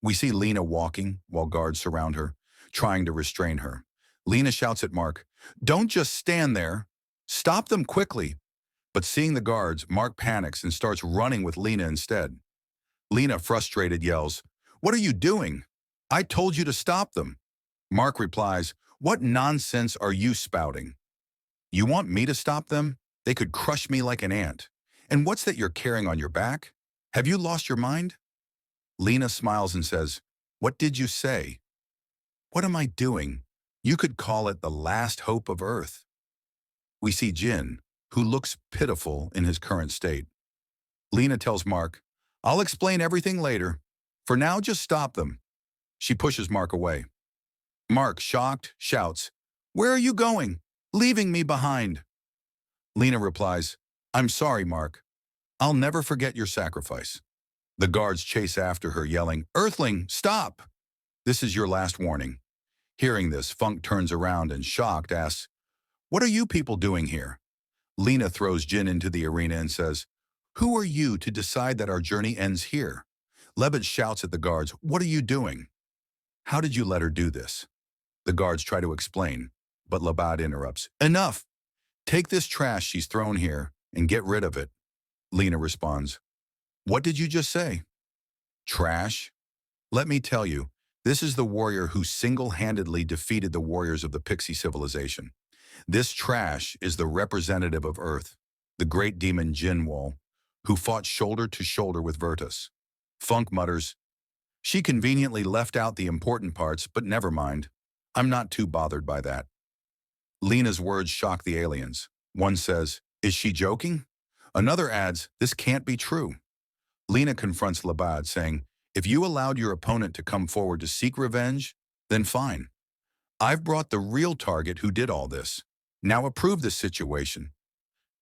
We see Lena walking while guards surround her, trying to restrain her. Lena shouts at Mark, "Don't just stand there. Stop them quickly." But seeing the guards, Mark panics and starts running with Lena instead. Lena, frustrated, yells, "What are you doing? I told you to stop them." Mark replies, "What nonsense are you spouting? You want me to stop them? They could crush me like an ant. And what's that you're carrying on your back? Have you lost your mind?" Lena smiles and says, "What did you say?" "What am I doing? You could call it the last hope of Earth." We see Jin, who looks pitiful in his current state. Lena tells Mark, "I'll explain everything later. For now, just stop them." She pushes Mark away. Mark, shocked, shouts, "Where are you going? Leaving me behind." Lena replies, "I'm sorry, Mark. I'll never forget your sacrifice." The guards chase after her, yelling, "Earthling, stop! This is your last warning." Hearing this, Funk turns around and, shocked, asks, "What are you people doing here?" Lena throws Jin into the arena and says, "Who are you to decide that our journey ends here?" Lebed shouts at the guards, "What are you doing? How did you let her do this?" The guards try to explain, but Labad interrupts. Enough! Take this trash she's thrown here and get rid of it. Lena responds. What did you just say? Trash? Let me tell you, this is the warrior who single-handedly defeated the warriors of the Pixie civilization. This trash is the representative of Earth, the great demon Jinwall, who fought shoulder to shoulder with Vertus. Funk mutters, she conveniently left out the important parts, but never mind. I'm not too bothered by that. Lena's words shock the aliens. One says, is she joking? Another adds, this can't be true. Lena confronts Labad, saying, if you allowed your opponent to come forward to seek revenge, then fine. I've brought the real target who did all this. Now approve this situation.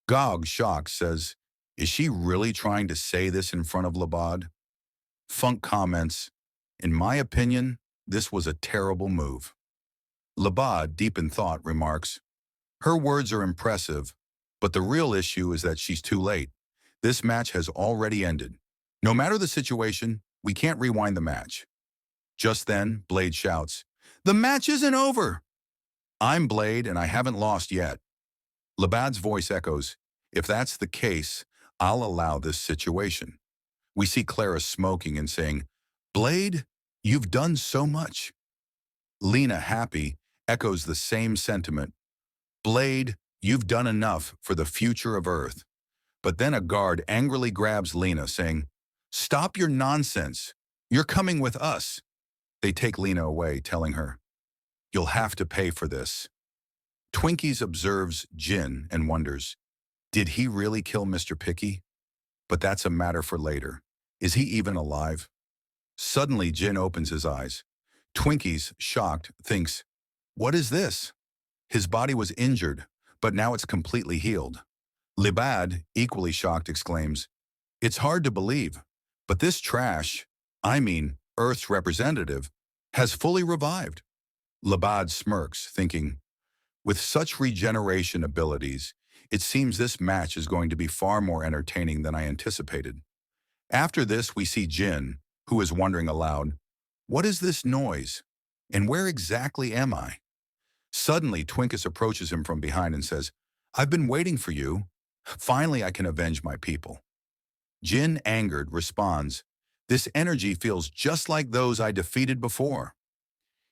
Gog, shocked, says, is she really trying to say this in front of Labad? Funk comments, in my opinion, this was a terrible move. Labad, deep in thought, remarks, her words are impressive, but the real issue is that she's too late. This match has already ended. No matter the situation, we can't rewind the match. Just then, Blade shouts, the match isn't over! I'm Blade and I haven't lost yet. Labad's voice echoes, if that's the case, I'll allow this situation. We see Clara smoking and saying, Blade, you've done so much. Lena, happy, echoes the same sentiment. Blade, you've done enough for the future of Earth. But then a guard angrily grabs Lena, saying, stop your nonsense. You're coming with us. They take Lena away, telling her, you'll have to pay for this. Twinkies observes Jin and wonders, did he really kill Mr. Picky? But that's a matter for later. Is he even alive? Suddenly, Jin opens his eyes. Twinkies, shocked, thinks, what is this? His body was injured, but now it's completely healed. Labad, equally shocked, exclaims, it's hard to believe, but this trash, Earth's representative, has fully revived. Labad smirks, thinking, with such regeneration abilities, it seems this match is going to be far more entertaining than I anticipated. After this, we see Jin, who is wondering aloud, what is this noise? And where exactly am I? Suddenly, Twinkus approaches him from behind and says, I've been waiting for you. Finally, I can avenge my people. Jin, angered, responds, this energy feels just like those I defeated before.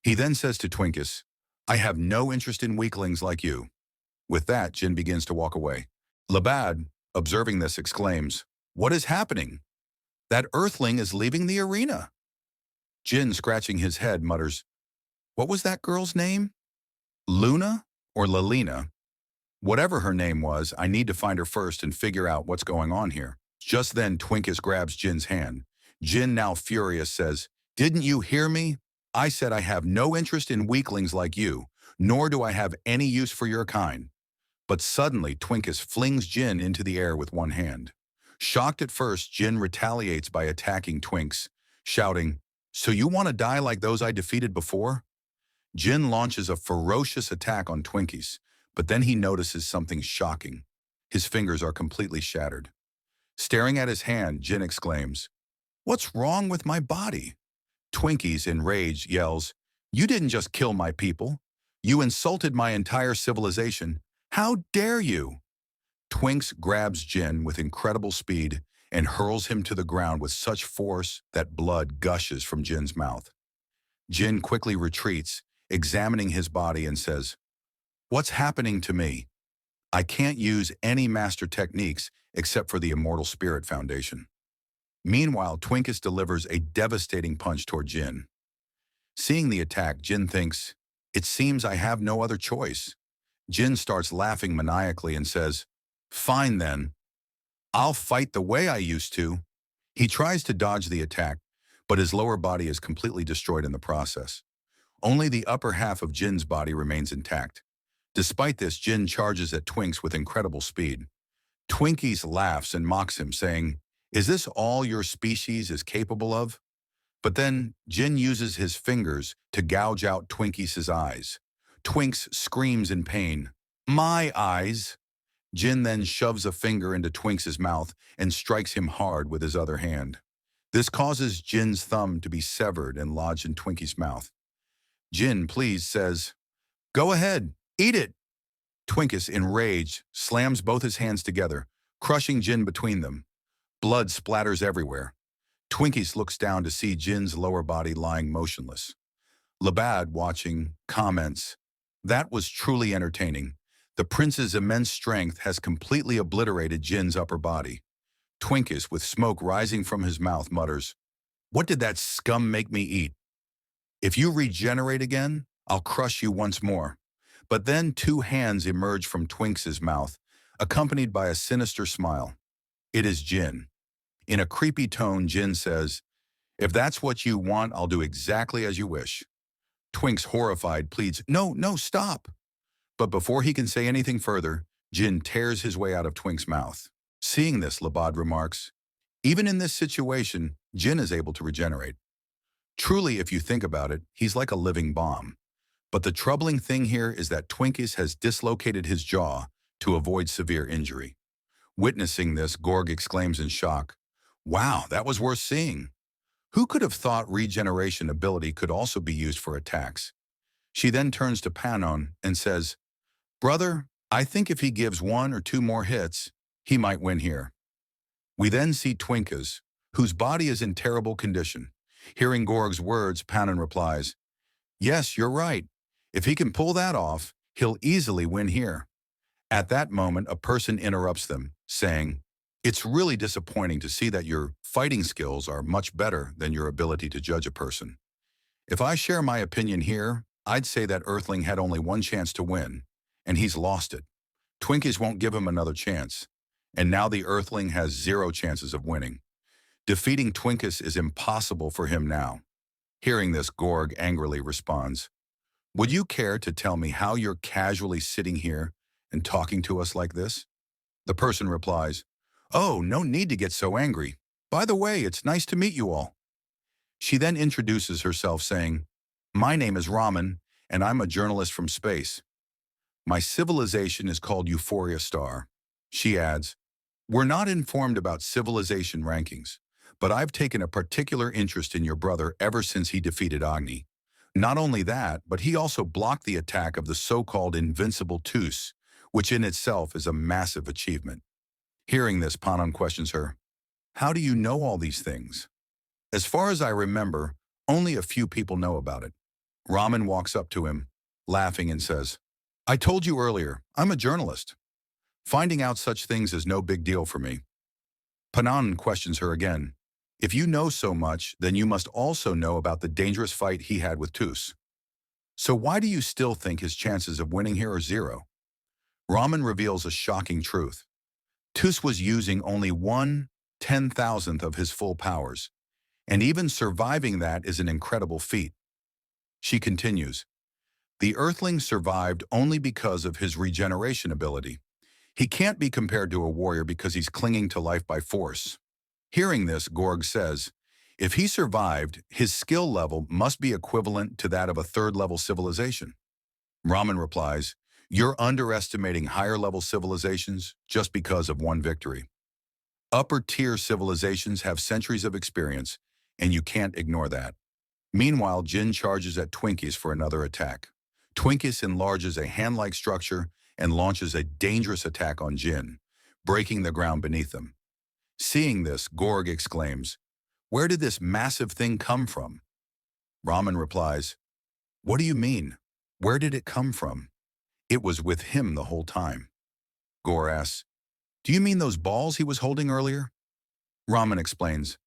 He then says to Twinkus, I have no interest in weaklings like you. With that, Jin begins to walk away. Labad, observing this, exclaims, what is happening? That earthling is leaving the arena. Jin, scratching his head, mutters, what was that girl's name? Luna or Lalina? Whatever her name was, I need to find her first and figure out what's going on here. Just then, Twinkus grabs Jin's hand. Jin, now furious, says, didn't you hear me? I said I have no interest in weaklings like you, nor do I have any use for your kind. But suddenly, Twinkus flings Jin into the air with one hand. Shocked at first, Jin retaliates by attacking Twinks, shouting, so you want to die like those I defeated before? Jin launches a ferocious attack on Twinkies, but then he notices something shocking. His fingers are completely shattered. Staring at his hand, Jin exclaims, what's wrong with my body? Twinkies, enraged, yells, you didn't just kill my people. You insulted my entire civilization. How dare you? Twinks grabs Jin with incredible speed and hurls him to the ground with such force that blood gushes from Jin's mouth. Jin quickly retreats, examining his body, and says, what's happening to me? I can't use any master techniques except for the Immortal Spirit Foundation. Meanwhile, Twinkus delivers a devastating punch toward Jin. Seeing the attack, Jin thinks, it seems I have no other choice. Jin starts laughing maniacally and says, fine then. I'll fight the way I used to. He tries to dodge the attack, but his lower body is completely destroyed in the process. Only the upper half of Jin's body remains intact. Despite this, Jin charges at Twinks with incredible speed. Twinkies laughs and mocks him, saying, is this all your species is capable of? But then Jin uses his fingers to gouge out Twinkies' eyes. Twinks screams in pain, my eyes! Jin then shoves a finger into Twinks' mouth and strikes him hard with his other hand. This causes Jin's thumb to be severed and lodged in Twinkies' mouth. Jin, pleased, says, go ahead, Eat it! Twinkus, enraged, slams both his hands together, crushing Jin between them. Blood splatters everywhere. Twinkies looks down to see Jin's lower body lying motionless. Labad, watching, comments, "That was truly entertaining. The prince's immense strength has completely obliterated Jin's upper body." Twinkus, with smoke rising from his mouth, mutters, "What did that scum make me eat? If you regenerate again, I'll crush you once more." But then two hands emerge from Twinks' mouth, accompanied by a sinister smile. It is Jin. In a creepy tone, Jin says, "If that's what you want, I'll do exactly as you wish." Twinks, horrified, pleads, "No, no, stop." But before he can say anything further, Jin tears his way out of Twink's mouth. Seeing this, Labad remarks, "Even in this situation, Jin is able to regenerate. Truly, if you think about it, he's like a living bomb." But the troubling thing here is that Twinkies has dislocated his jaw to avoid severe injury. Witnessing this, Gorg exclaims in shock, "Wow, that was worth seeing. Who could have thought regeneration ability could also be used for attacks?" She then turns to Panon and says, "Brother, I think if he gives one or two more hits, he might win here." We then see Twinkas, whose body is in terrible condition. Hearing Gorg's words, Panon replies, "Yes, you're right. If he can pull that off, he'll easily win here." At that moment, a person interrupts them, saying, "It's really disappointing to see that your fighting skills are much better than your ability to judge a person. If I share my opinion here, I'd say that Earthling had only one chance to win, and he's lost it. Twinkies won't give him another chance, and now the Earthling has 0 chances of winning. Defeating Twinkus is impossible for him now." Hearing this, Gorg angrily responds, "Would you care to tell me how you're casually sitting here and talking to us like this?" The person replies, "Oh, no need to get so angry. By the way, it's nice to meet you all." She then introduces herself saying, "My name is Ramen, and I'm a journalist from space. My civilization is called Euphoria Star." She adds, "We're not informed about civilization rankings, but I've taken a particular interest in your brother ever since he defeated Agni. Not only that, but he also blocked the attack of the so-called invincible Tus, which in itself is a massive achievement." Hearing this, Panon questions her, "How do you know all these things?" "As far as I remember, only a few people know about it." Ramen walks up to him, laughing, and says, "I told you earlier, I'm a journalist. Finding out such things is no big deal for me." Panon questions her again, "If you know so much, then you must also know about the dangerous fight he had with Tus. So why do you still think his chances of winning here are 0? Ramen reveals a shocking truth. Tus was using only 1/10,000th of his full powers, and even surviving that is an incredible feat. She continues, "The Earthling survived only because of his regeneration ability. He can't be compared to a warrior because he's clinging to life by force." Hearing this, Gorg says, "If he survived, his skill level must be equivalent to that of a 3rd-level civilization." Ramen replies, "You're underestimating higher-level civilizations just because of one victory. Upper-tier civilizations have centuries of experience, and you can't ignore that." Meanwhile, Jin charges at Twinkies for another attack. Twinkies enlarges a hand-like structure and launches a dangerous attack on Jin, breaking the ground beneath them. Seeing this, Gorg exclaims, "Where did this massive thing come from?" Ramen replies, "What do you mean? Where did it come from? It was with him the whole time." Gorg asks, "Do you mean those balls he was holding earlier?" Ramen explains,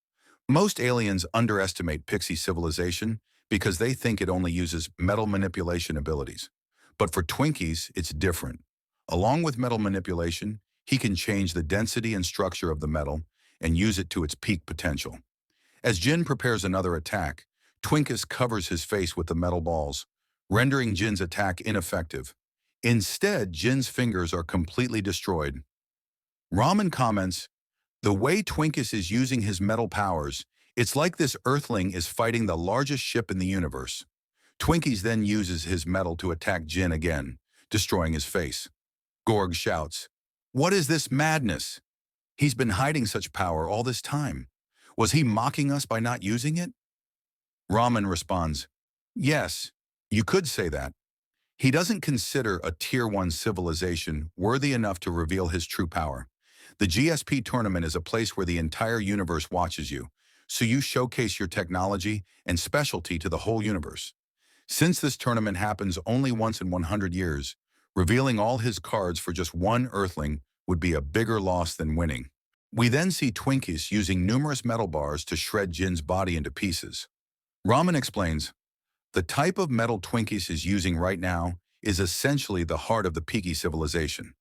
"Most aliens underestimate Pixie civilization because they think it only uses metal manipulation abilities. But for Twinkies, it's different. Along with metal manipulation, he can change the density and structure of the metal and use it to its peak potential." As Jin prepares another attack, Twinkus covers his face with the metal balls, rendering Jin's attack ineffective. Instead, Jin's fingers are completely destroyed. Ramen comments, "The way Twinkus is using his metal powers, it's like this Earthling is fighting the largest ship in the universe." Twinkies then uses his metal to attack Jin again, destroying his face. Gorg shouts, "What is this madness? He's been hiding such power all this time. Was he mocking us by not using it?" Ramen responds, "Yes, you could say that. He doesn't consider a Tier 1 civilization worthy enough to reveal his true power. The GSP tournament is a place where the entire universe watches you, so you showcase your technology and specialty to the whole universe. Since this tournament happens only once in 100 years, revealing all his cards for just one Earthling would be a bigger loss than winning. We then see Twinkies using numerous metal bars to shred Jin's body into pieces. Ramen explains, the type of metal Twinkies is using right now is essentially the heart of the Peaky civilization.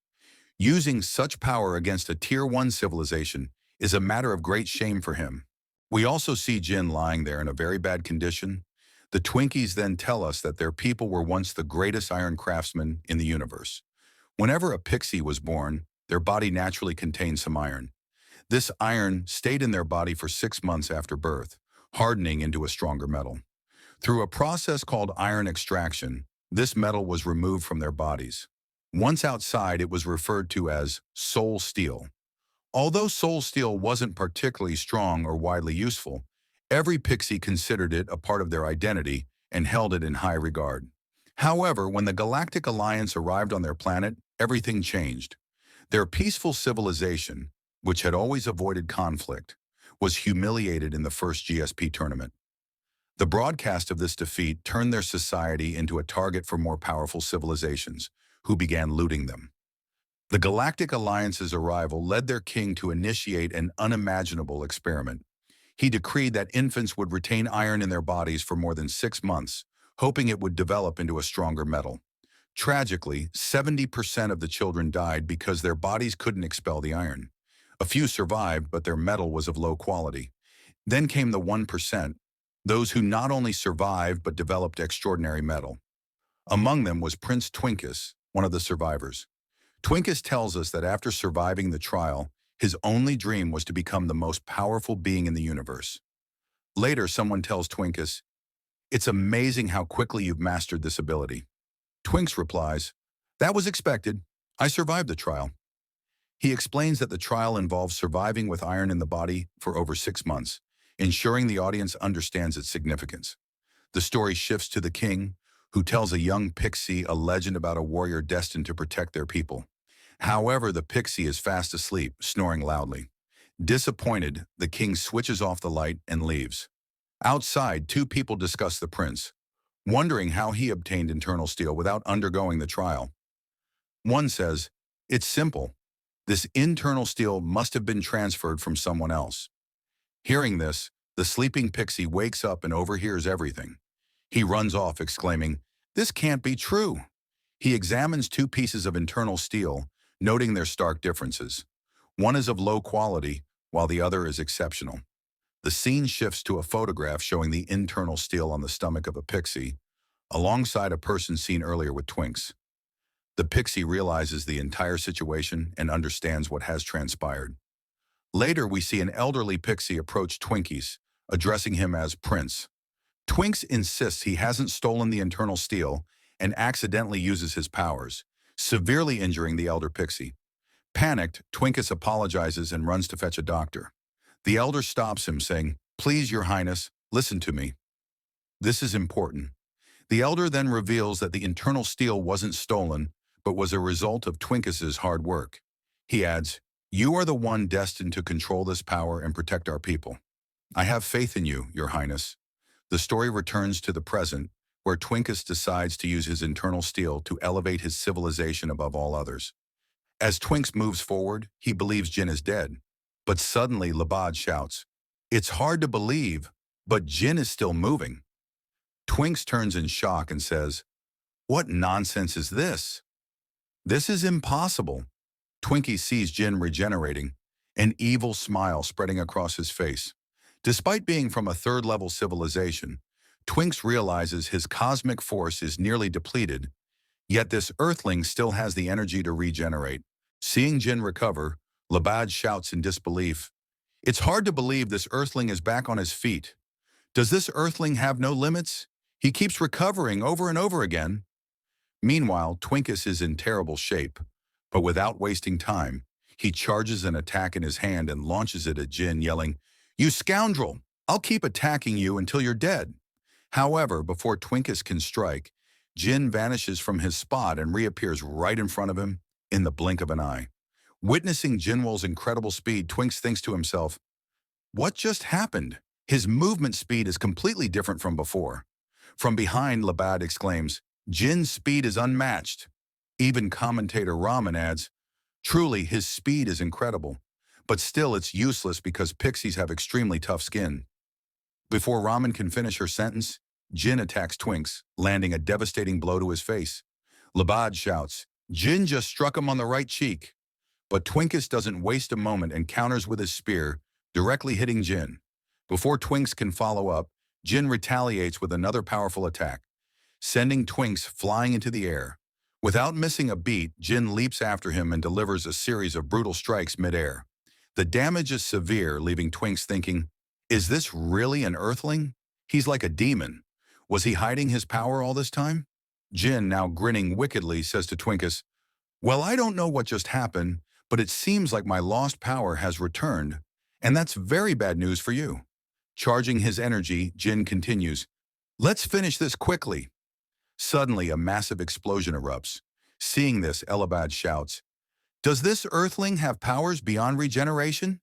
Using such power against a Tier 1 civilization is a matter of great shame for him. We also see Jin lying there in a very bad condition. The Twinkies then tell us that their people were once the greatest iron craftsmen in the universe. Whenever a Pixie was born, their body naturally contained some iron. This iron stayed in their body for 6 months after birth, hardening into a stronger metal. Through a process called iron extraction, this metal was removed from their bodies. Once outside, it was referred to as soul steel. Although soul steel wasn't particularly strong or widely useful, every Pixie considered it a part of their identity and held it in high regard. However, when the Galactic Alliance arrived on their planet, everything changed. Their peaceful civilization, which had always avoided conflict, was humiliated in the first GSP tournament. The broadcast of this defeat turned their society into a target for more powerful civilizations, who began looting them. The Galactic Alliance's arrival led their king to initiate an unimaginable experiment. He decreed that infants would retain iron in their bodies for more than 6 months, hoping it would develop into a stronger metal. Tragically, 70% of the children died because their bodies couldn't expel the iron. A few survived, but their metal was of low quality. Then came the 1%, those who not only survived but developed extraordinary metal. Among them was Prince Twinkus, one of the survivors. Twinkus tells us that after surviving the trial, his only dream was to become the most powerful being in the universe. Later, someone tells Twinkus, "It's amazing how quickly you've mastered this ability." Twinks replies, "That was expected. I survived the trial." He explains that the trial involves surviving with iron in the body for over 6 months, ensuring the audience understands its significance. The story shifts to the king, who tells a young Pixie a legend about a warrior destined to protect their people. However, the Pixie is fast asleep, snoring loudly. Disappointed, the king switches off the light and leaves. Outside, 2 people discuss the prince, wondering how he obtained internal steel without undergoing the trial. One says, "It's simple. This internal steel must have been transferred from someone else." Hearing this, the sleeping Pixie wakes up and overhears everything. He runs off, exclaiming, "This can't be true." He examines 2 pieces of internal steel, noting their stark differences. One is of low quality, while the other is exceptional. The scene shifts to a photograph showing the internal steel on the stomach of a Pixie, alongside a person seen earlier with Twinks. The Pixie realizes the entire situation and understands what has transpired. Later, we see an elderly Pixie approach Twinkies, addressing him as Prince. Twinks insists he hasn't stolen the internal steel and accidentally uses his powers, severely injuring the elder Pixie. Panicked, Twinkus apologizes and runs to fetch a doctor. The elder stops him, saying, "Please, Your Highness, listen to me. This is important." The elder then reveals that the internal steel wasn't stolen, but was a result of Twinkus's hard work. He adds, "You are the one destined to control this power and protect our people. I have faith in you, Your Highness." The story returns to the present, where Twinkus decides to use his internal steel to elevate his civilization above all others. As Twinks moves forward, he believes Jin is dead. But suddenly Labad shouts, "It's hard to believe, but Jin is still moving." Twinks turns in shock and says, "What nonsense is this? This is impossible." Twinkie sees Jin regenerating, an evil smile spreading across his face. Despite being from a 3rd-level civilization, Twinks realizes his cosmic force is nearly depleted, yet this Earthling still has the energy to regenerate. Seeing Jin recover, Labad shouts in disbelief, "It's hard to believe this Earthling is back on his feet. Does this Earthling have no limits? He keeps recovering over and over again." Meanwhile, Twinkus is in terrible shape, but without wasting time, he charges an attack in his hand and launches it at Jin, yelling, "You scoundrel! I'll keep attacking you until you're dead." However, before Twinkus can strike, Jin vanishes from his spot and reappears right in front of him in the blink of an eye. Witnessing Jinwoo's incredible speed, Twinks thinks to himself, what just happened? His movement speed is completely different from before. From behind, Labad exclaims, Jin's speed is unmatched. Even commentator Ramen adds, truly, his speed is incredible. But still, it's useless because pixies have extremely tough skin. Before Ramen can finish her sentence, Jin attacks Twinks, landing a devastating blow to his face. Labad shouts, Jin just struck him on the right cheek. But Twinkus doesn't waste a moment and counters with his spear, directly hitting Jin. Before Twinks can follow up, Jin retaliates with another powerful attack, sending Twinks flying into the air. Without missing a beat, Jin leaps after him and delivers a series of brutal strikes mid-air. The damage is severe, leaving Twinks thinking, is this really an earthling? He's like a demon. Was he hiding his power all this time? Jin, now grinning wickedly, says to Twinkus, well, I don't know what just happened, but it seems like my lost power has returned, and that's very bad news for you. Charging his energy, Jin continues, let's finish this quickly. Suddenly, a massive explosion erupts. Seeing this, Elabad shouts, does this earthling have powers beyond regeneration?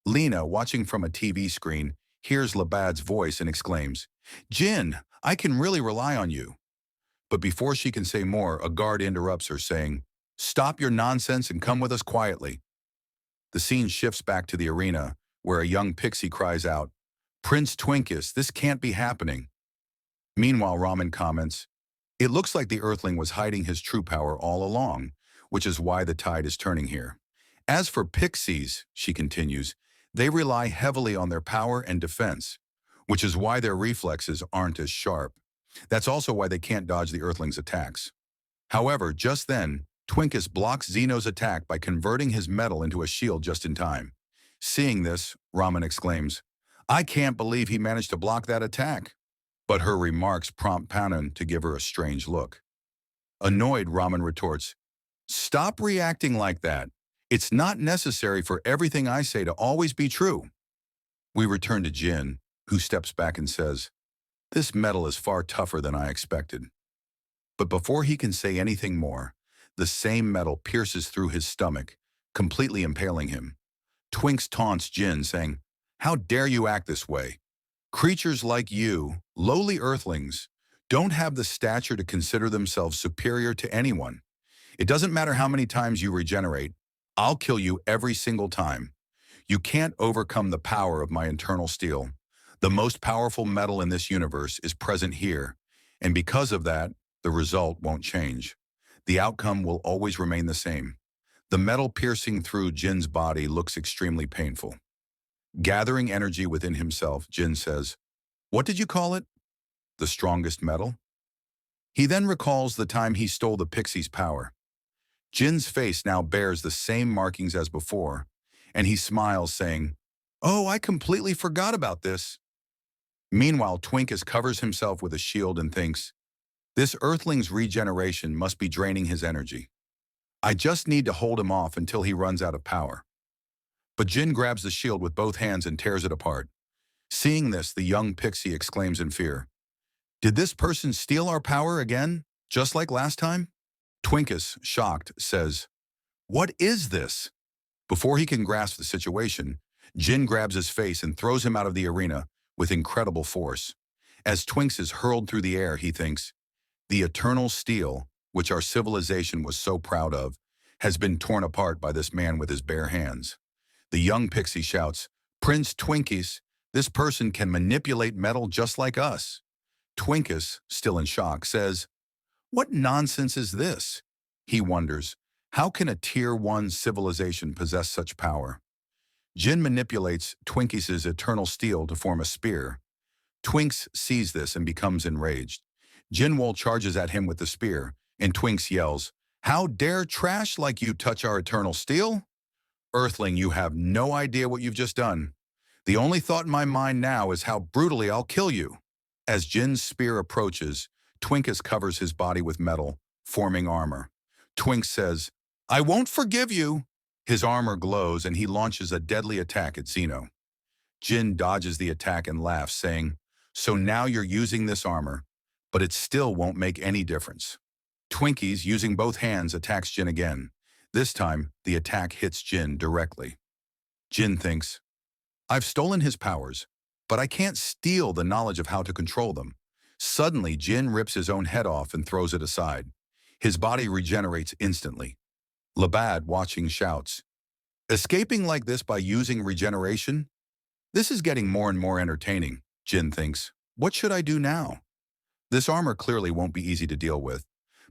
Lena, watching from a TV screen, hears Labad's voice and exclaims, Jin, I can really rely on you. But before she can say more, a guard interrupts her, saying, stop your nonsense and come with us quietly. The scene shifts back to the arena, where a young pixie cries out, Prince Twinkus, this can't be happening. Meanwhile, Ramen comments, it looks like the earthling was hiding his true power all along, which is why the tide is turning here. As for pixies, she continues, they rely heavily on their power and defense, which is why their reflexes aren't as sharp. That's also why they can't dodge the earthling's attacks. However, just then, Twinkus blocks Xeno's attack by converting his metal into a shield just in time. Seeing this, Ramen exclaims, I can't believe he managed to block that attack. But her remarks prompt Panon to give her a strange look. Annoyed, Ramen retorts, stop reacting like that. It's not necessary for everything I say to always be true. We return to Jin, who steps back and says, this metal is far tougher than I expected. But before he can say anything more, the same metal pierces through his stomach, completely impaling him. Twinks taunts Jin, saying, how dare you act this way? Creatures like you, lowly earthlings, don't have the stature to consider themselves superior to anyone. It doesn't matter how many times you regenerate, I'll kill you every single time. You can't overcome the power of my internal steel. The most powerful metal in this universe is present here, and because of that, the result won't change. The outcome will always remain the same. The metal piercing through Jin's body looks extremely painful. Gathering energy within himself, Jin says, what did you call it? The strongest metal? He then recalls the time he stole the pixie's power. Jin's face now bears the same markings as before, and he smiles, saying, oh, I completely forgot about this. Meanwhile, Twinkus covers himself with a shield and thinks, this earthling's regeneration must be draining his energy. I just need to hold him off until he runs out of power. But Jin grabs the shield with both hands and tears it apart. Seeing this, the young pixie exclaims in fear, did this person steal our power again, just like last time? Twinkus, shocked, says, what is this? Before he can grasp the situation, Jin grabs his face and throws him out of the arena with incredible force. As Twinks is hurled through the air, he thinks, the eternal steel, which our civilization was so proud of, has been torn apart by this man with his bare hands. The young pixie shouts, Prince Twinkies, this person can manipulate metal just like us. Twinkus, still in shock, says, what nonsense is this? He wonders, how can a Tier 1 civilization possess such power? Jin manipulates Twinkies' eternal steel to form a spear. Twinks sees this and becomes enraged. Jinwoo charges at him with the spear, and Twinks yells, how dare trash like you touch our eternal steel? Earthling, you have no idea what you've just done. The only thought in my mind now is how brutally I'll kill you. As Jin's spear approaches, Twinkus covers his body with metal, forming armor. Twinks says, I won't forgive you. His armor glows and he launches a deadly attack at Xeno. Jin dodges the attack and laughs, saying, so now you're using this armor. but it still won't make any difference. Twinkies, using both hands, attacks Jin again. This time, the attack hits Jin directly. Jin thinks, I've stolen his powers, but I can't steal the knowledge of how to control them. Suddenly, Jin rips his own head off and throws it aside. His body regenerates instantly. Labad, watching, shouts, escaping like this by using regeneration? This is getting more and more entertaining. Jin thinks, what should I do now? This armor clearly won't be easy to deal with,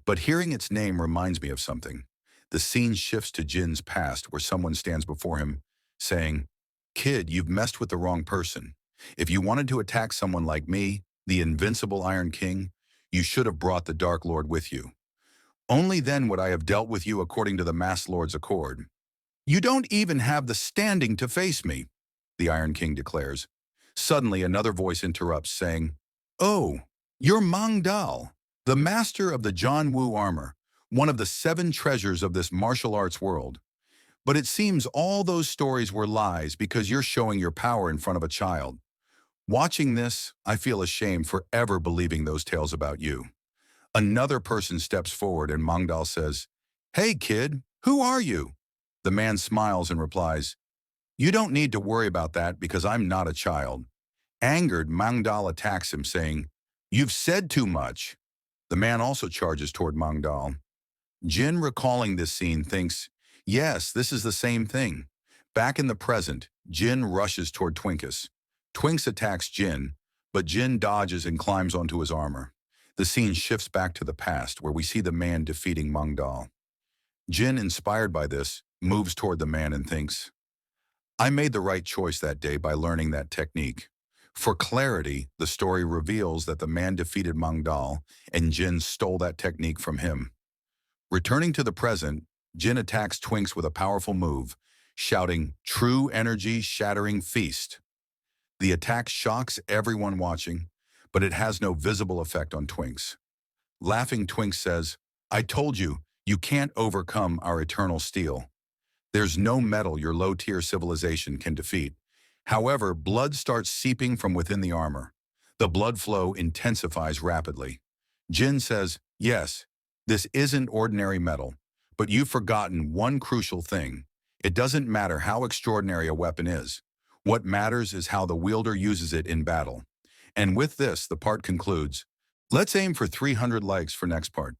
but hearing its name reminds me of something. The scene shifts to Jin's past, where someone stands before him, saying, Kid, you've messed with the wrong person. If you wanted to attack someone like me, the invincible Iron King, you should have brought the Dark Lord with you. Only then would I have dealt with you according to the Masked Lord's accord. You don't even have the standing to face me, the Iron King declares. Suddenly, another voice interrupts, saying, Oh, you're Mangdal, the master of the John Woo armor, one of the 7 treasures of this martial arts world. But it seems all those stories were lies because you're showing your power in front of a child. Watching this, I feel ashamed for ever believing those tales about you. Another person steps forward and Mangdal says, Hey kid, who are you? The man smiles and replies, You don't need to worry about that because I'm not a child. Angered, Mangdal attacks him, saying, You've said too much. The man also charges toward Mangdal. Jin, recalling this scene, thinks, Yes, this is the same thing. Back in the present, Jin rushes toward Twinkus. Twinks attacks Jin, but Jin dodges and climbs onto his armor. The scene shifts back to the past, where we see the man defeating Mangdal. Jin, inspired by this, moves toward the man and thinks, I made the right choice that day by learning that technique. For clarity, the story reveals that the man defeated Mangdal and Jin stole that technique from him. Returning to the present, Jin attacks Twinks with a powerful move, shouting, True energy shattering feast. The attack shocks everyone watching, but it has no visible effect on Twinks. Laughing, Twinks says, I told you, you can't overcome our eternal steel. There's no metal your low-tier civilization can defeat. However, blood starts seeping from within the armor. The blood flow intensifies rapidly. Jin says, Yes, this isn't ordinary metal, but you've forgotten one crucial thing. It doesn't matter how extraordinary a weapon is. What matters is how the wielder uses it in battle. And with this, the part concludes. Let's aim for 300 likes for next part.